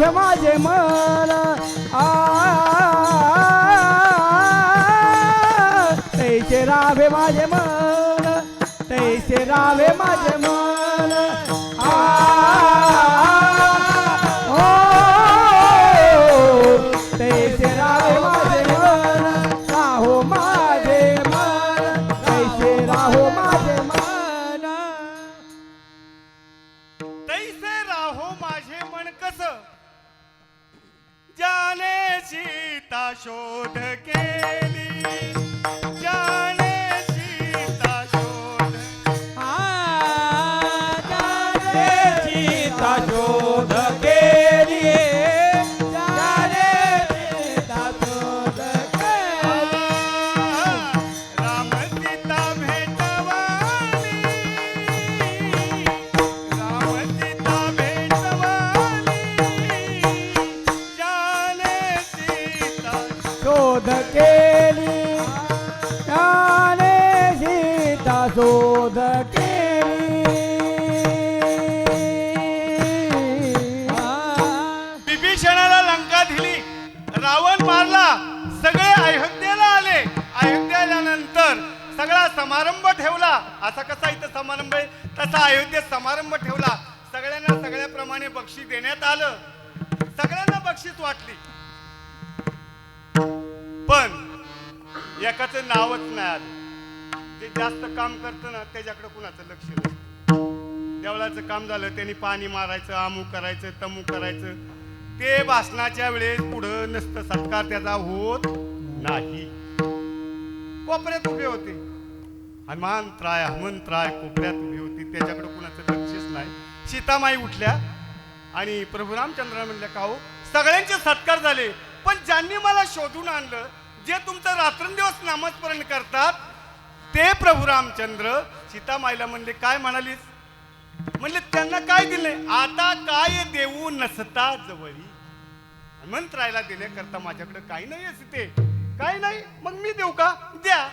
माझे मन तैसे रावे माझे मन, तैसे रावे माझे मन. तैसे रावे माझे मन, राहो माझे मन, तैसे राहो माझे मन. तैसे राहो माझे मन कसं, जाने सीता शोध केली, जाने सीता शोध, जाने सीता शोध केली, जाने सीता शोध केली. राम सीता भेटवाली, शोध केली त्याने सीता शोध केली विभीषणाला लंका दिली, रावण मारला, सगळे अयोध्येला आले. अयोध्येल्यानंतर सगळा समारंभ ठेवला. असा कसा इथं समारंभ आहे तसा अयोध्येत समारंभ ठेवला. सगळ्यांना सगळ्याप्रमाणे बक्षीस देण्यात आलं. सगळ्यांना बक्षीस वाटली. पण एकाचं नावच नाही आलं. जे जास्त काम करतं ना त्याच्याकडे कुणाचं लक्ष नसतं. देवळाचं काम झालं त्यांनी पाणी मारायचं, अमुक करायचं, तमुक करायचं. ते भाषणाच्या वेळेस पुढं नसतं, सत्कार त्याचा होत नाही. कोपऱ्यात उभे होते, हनुमंतराय हनुमंतराय कोपऱ्यात उभी होती, त्याच्याकडे कुणाचं लक्षच नाही. सीतामाई उठल्या आणि प्रभू रामचंद्र म्हणल्या, का हो सगळ्यांचे सत्कार झाले, पण ज्यांनी मला शोधून आणलं, जे तुमचं रात्रंदिवस नामस्मरण करतात, ते प्रभू रामचंद्र. सीतामाईला म्हणले, काय म्हणालीस? म्हणले, त्यांना काय दिले? आता काय देऊ नसता जवळी. हनुमंतरायला देण्याकरता माझ्याकडे काही नाही आहे सीते, काही नाही, मग मी देऊ का? द्या.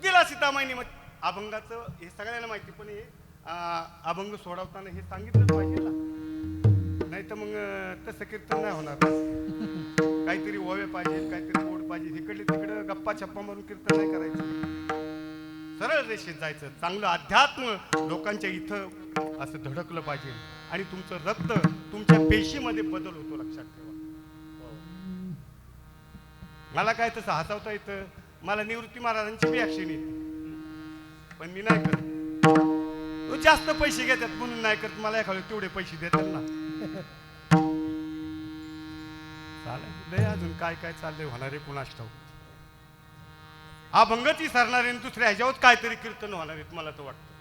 दिला सीतामाईने. मग अभंगाचं हे सगळ्यांना माहिती, पण हे अभंग सोडवताना हे सांगितलंच पाहिजे ना, नाही तर मग तसं कीर्तन नाही होणार. काहीतरी ओवे पाहिजे, काहीतरी ओढ पाहिजे. इकडले तिकडे गप्पा छप्पा मारून कीर्तन नाही करायचं. सरळ रेषेत जायचं. चांगलं अध्यात्म लोकांच्या इथं असं धडकलं पाहिजे आणि तुमचं रक्त तुमच्या पेशीमध्ये बदल होतो, लक्षात ठेवा. मला काय तसं हसावता येतं. मला निवृत्ती महाराजांची बी ऍक्शन येते, पण मी नाही करत. तो जास्त पैसे घेतात म्हणून नाही करत. मला एखादे तेवढे पैसे देतात ना. चालेल, अजून काय काय चाललंय होणारे कुणास ठाऊक. अभंगची सरणारे दुसऱ्या ह्याच्यावर काहीतरी कीर्तन होणार आहेत मला तर वाटतं.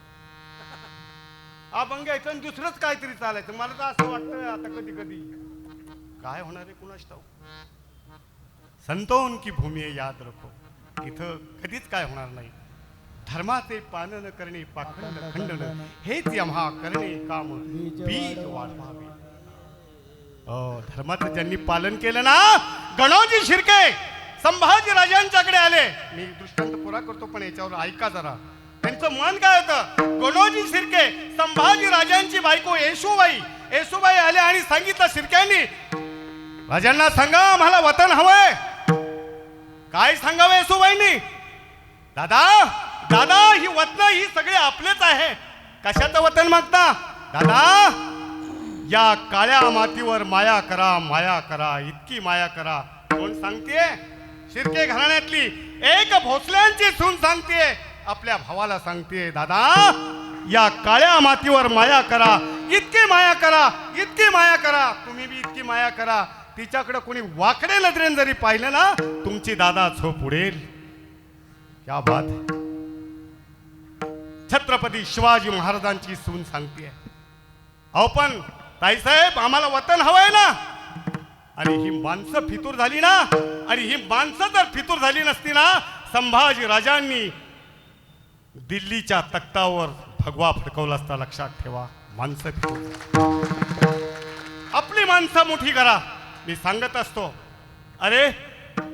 अभंग यायचं आणि दुसरंच काहीतरी चालायचं. मला तर असं वाटतं आता कधी कधी काय होणार आहे कुणास ठाऊक. संतों की भूमी याद रखो, इथं कधीच काय होणार नाही. धर्माचे पालन करणे पाखंड खंडन हेच यम्हा करणे काम बीज वाढवावे. धर्माचं ज्यांनी पालन केलं ना, गणोजी शिर्के संभाजी राजांच्याकडे आले. मी दृष्टांत पुरा करतो पण याच्यावर ऐका जरा. त्यांचं मन काय होतं? गणोजी शिर्के संभाजी राजांची बायको येसूबाई आले आणि सांगितलं शिर्क्यांनी, राजांना सांगा मला वतन हवंय. काय सांगावं येसूबाईंनी? दादा ही वतन ही सगळे आपलेच आहे. कशाचं वतन मागता? दादा या काळ्या मातीवर माया करा, इतकी माया करा. कोण सांगतेय? शिर्के घराण्यातली एक भोसल्यांची सून सांगतेय, आपल्या भावाला सांगतेय, दादा या काळ्या मातीवर माया करा, इतकी माया करा. तुम्ही बी इतकी माया करा. तिच्याकडे कोणी वाकडे नजरेने जरी पाहिलं ना, तुमची दादा झोप उडेल. क्या बात है. छत्रपती शिवाजी महाराजांची सून सांगतेय, अहो पण ताईसाहेब आम्हाला वतन हवंय ना. आणि ही माणसं फितूर झाली ना, आणि ही माणसं जर फितूर झाली नसती ना, संभाजी राजांनी दिल्लीच्या तख्तावर भगवा फडकवला असता. लक्षात ठेवा. माणसं फितूर. आपली माणसं मोठी करा. मी सांगत असतो, अरे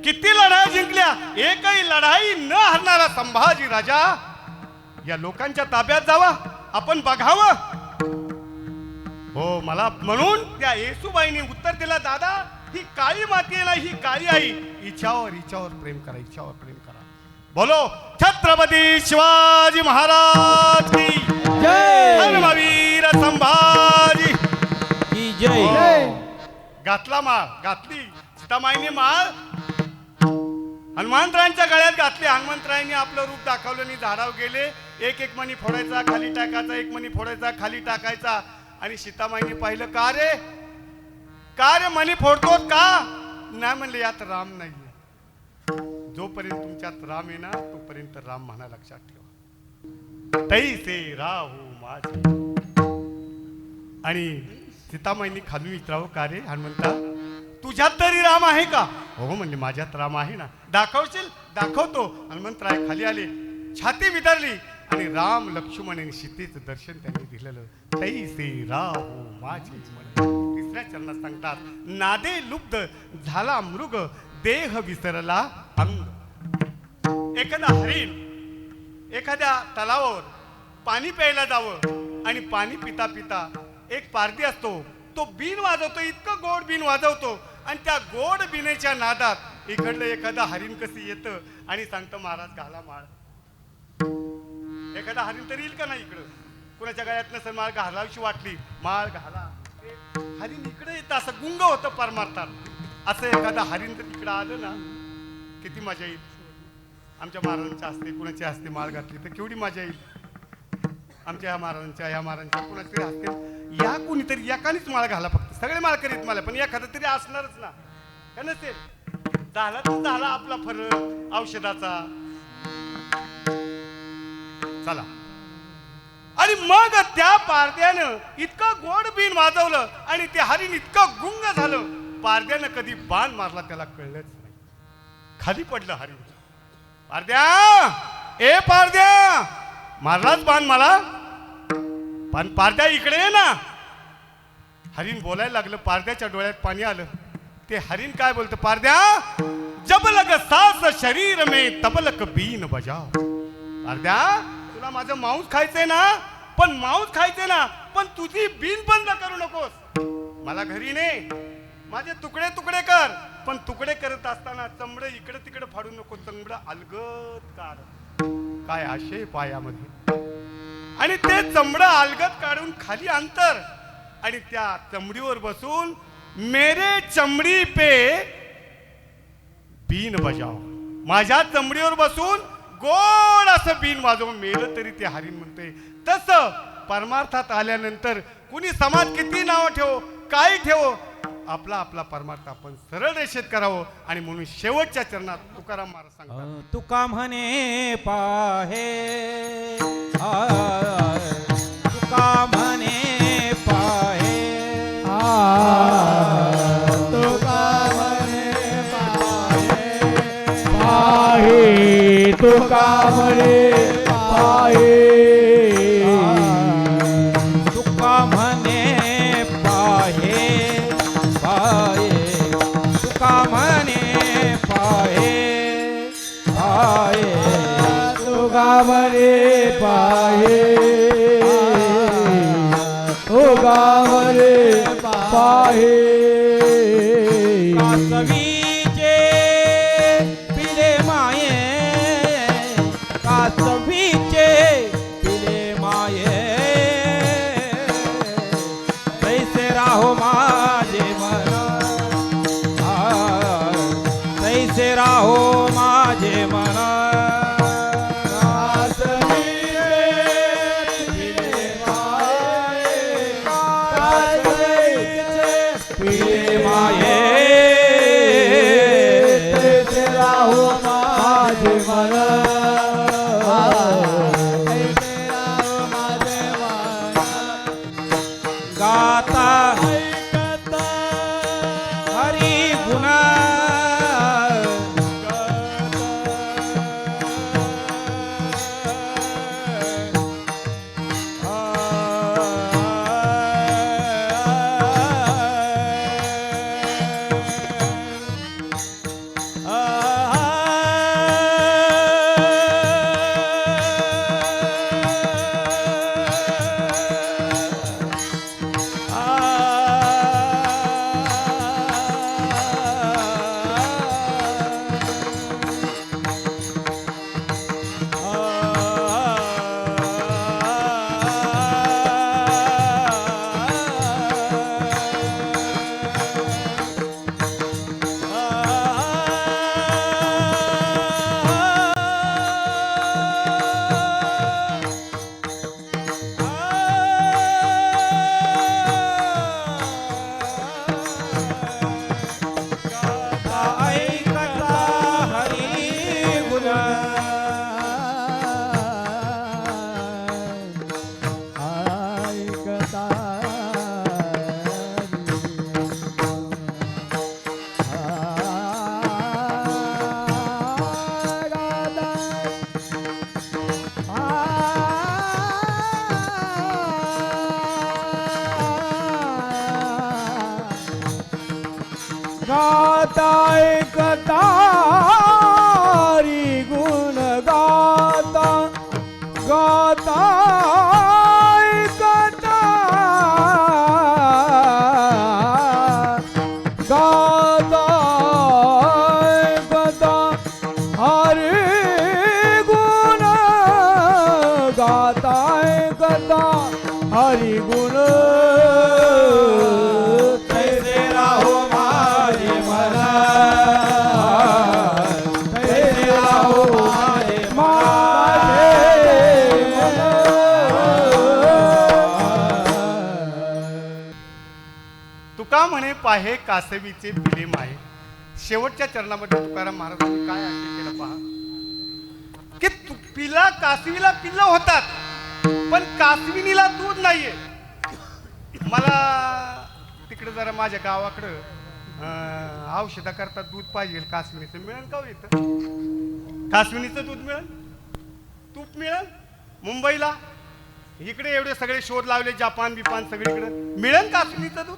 किती लढाई जिंकल्या, एकही लढाई न हरणारा संभाजी राजा या लोकांच्या ताब्यात जावा, आपण बघावं. हो, मला म्हणून त्या येसूबाईंनी उत्तर दिलं, दादा ही काळी माती आहे ना, ही काळी आई, हिच्यावर प्रेम करा. बोलो छत्रपती शिवाजी महाराज की जय. धर्मवीर संभाजी की जय. घातला माळ, घातली सीतामाईने माळ हनुमंतरायांच्या गळ्यात घातली. हनुमंतरायांनी आपलं रूप दाखवलं आणि झाडावर गेले. एक मणी फोडायचा खाली टाकायचा, एक मणी फोडायचा खाली टाकायचा. आणि सीतामाईने पाहिलं, का रे मणी फोडतोत का? नाही म्हणले, यात राम नाहीये. जोपर्यंत तुमच्यात राम आहे ना, तोपर्यंत राम म्हणा. लक्षात ठेवा. तैसे राहू माझे. आणि सीतामाईंनी खाली विचारावं, का रे हनुमंता तुझ्यात तरी राम आहे का? हो म्हणले, माझ्यात राम आहे ना. दाखवशील? दाखवतो. हनुमंतराय खाली आले, छाती वितरली आणि राम लक्ष्मण आणि सीतेचं दर्शन त्यांनी दिलेलं. तैसे राहू माझे मन. तिसऱ्या चरणात सांगतात, नादे लुब्ध झाला मृग देह विसरला अंग. एखादा हरिण एखाद्या तलावावर पाणी प्यायला जावं आणि पाणी पिता पिता एक पारधी असतो, तो बीन वाजवतो, इतकं गोड बीन वाजवतो आणि त्या गोड बिनेच्या नादात इकडलं एखादा हरिण कसं येतं आणि सांगतं महाराज घाला माळ. एखादा हरिण तरी येईल का नाही इकडं? कुणाच्या गळ्यात नसेल माळ घालावीशी वाटली, माळ घाला. हरिण इकडे येतं, असं गुंग होतं परमार्थात. असं एखादा हरिण जर इकडं आलं ना, किती मजा येईल. आमच्या महाराजांच्या हस्ते कुणाच्या हस्ते माळ घातली तर केवढी मजा येईल. आमच्या ह्या महाराजांच्या कुणाच्या हस्ते या कोणीतरी एकानेच माळ घाला, फक्त सगळे माळ करीत मला, पण एखादा तरी असणारच ना, का नसेल? झाला तर झाला आपला फरक औषधाचा. चला. आणि मग त्या पारद्यानं इतकं गोड बीन वाजवलं आणि ते हरिण इतकं गुंग झालं, पारद्यानं कधी बाण मारला त्याला कळलंच नाही. खाली पडलं हरिण. पारद्या, ए पारद्या, मारलाच बाण मला, पण पारद्या इकडे ये ना. हरिण बोलायला लागलं, पारद्याच्या डोळ्यात पाणी आलं. ते हरिण काय बोलतं, पारद्या, जब लग सास शरीर में तबलक बीन बजाव. पारद्या, तुला माझं मांस खायचंय ना, पण मांस खायचंय ना, पण तुझी बीन बंद करू नकोस. मला घरी ने, माझे तुकडे तुकडे कर, पण तुकडे करत असताना चमडं इकडे तिकडे फाडू नको, चमडं अलगद काढ. काय आशय पायामध्ये. आणि ते चमडं अलगद काढून खाली अंतर आणि त्या चमडीवर बसून मेरे चमडी पे बीन बजाव. माझ्या चमडीवर बसून गोड असं बीन वाजवून मेलं तरी ते हरिण म्हणते. तसं परमार्थात आल्यानंतर कुणी समाज किती नाव ठेवो, काय ठेवो, आपला आपला परमार्थ आपण सरळ रेषेत करावं. आणि म्हणून शेवटच्या चरणात तुकाराम महाराज सांगतात, तुका म्हणे पाहे, तुका म्हणे पाहे, तुका म्हणे पाहे, तुका म्हणे पाहे, तुका म्हणे पाहे, पाहे, तुका म्हणे पाहे, पाहे, तुका म्हणे पाहे, तुका म्हणे पाहे. कासवीचे पिले माये, कासवीचे पिले माये, तैसे राहो माझे मन, तैसे राहो माझे मन. पिले माये, तैसे राहो माझे मन, तैसे राहो माझे मन. गाता ऐकता हरी गुणा, गाता हरी गुण गाता गाता ऐकता गाता ऐकता हरी गुण गाता ऐकता हरी गुण तैसे राहो माझे मन तैसे राहो माझे तुका म्हणे पाहे कासवीचे पिले माये. शेवटच्या चरणामध्ये तुकाराम महाराजांनी काय आज्ञा केलं पहा की पिला कासवीला पिल्लं होतात पण कासविनीला दूध नाहीये. मला तिकडे जरा माझ्या गावाकडं औषधाकरता दूध पाहिजे कासविनीचं मिळेल का हो इथं? कासविनीचं दूध मिळेल, तूप मिळेल मुंबईला. इकडे एवढे सगळे शोध लावले जपान बिपान सगळीकडे मिळेल कासविनीचं दूध?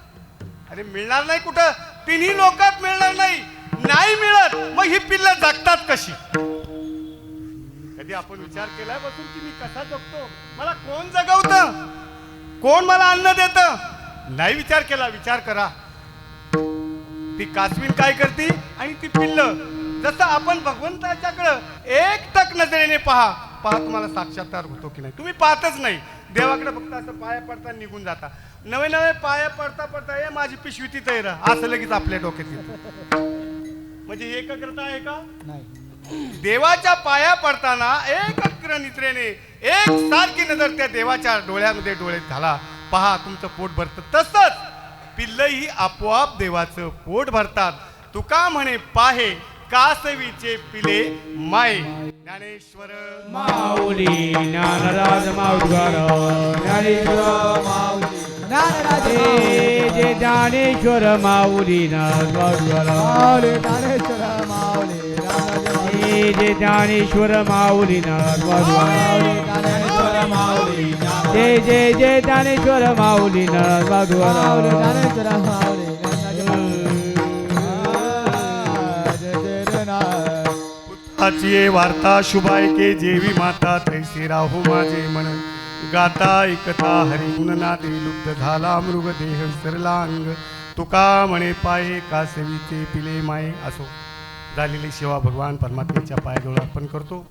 अरे मिळणार नाही कुठं, तिन्ही लोकात मिळणार नाही. नाही मिळत मग ही पिल्लं जगतात कशी? कधी आपण विचार केलाय बसून की मी कसा जगतो? मला कोण जगवतं, कोण मला अन्न देतं? नाही विचार केला. विचार करा, ती कासवीन काय करते आणि ती पिल्लं. जसं आपण भगवंताच्याकडं एकटक नजरेने पहा तुम्हाला साक्षात्कार होतो की नाही? तुम्ही पाहतच नाही. देवाकडे फक्त असं पाया पडता निघून जाता. नवे नवे पाया पडता हे माझी पिशवी तिथं आहे असं लगेच आपल्या डोक्यात येतं. म्हणजे ही एकाग्रता आहे का? नाही. देवाच्या पाया पडताना एकाग्र निद्रेने एक सारखी नजर त्या देवाच्या डोळ्यामध्ये डोळे घाला. पहा तुमचं पोट भरतं. तसंच पिल्लही आपोआप देवाचं पोट भरतात. तुका म्हणे पाहे कासवीचे पिले माय. ज्ञानेश्वर माऊली ज्ञानराज माऊलीवर ज्ञानेश्वर माऊली ज्ञानराज जे ज्ञानेश्वर माऊली माऊलीवर माऊली ज्ञानेश्वर माऊली जे ज्ञानेश्वर माऊली माऊली ज्ञानेश्वर माऊली जय जय जय ज्ञानेश्वर माऊली माऊलीवर माऊली ज्ञानेश्वर माऊली आची ये वार्ता शुभायके जेवी माता तैसे राहो माझे मन. गाता ऐकता हरी गुणनादे लुब्ध झाला मृग देह विसरला अंग. तुका म्हणे पाये कासवीचे पिले माये. असो झालेली सेवा भगवान परमात्म्याच्या पायाजवळ अर्पण करतो.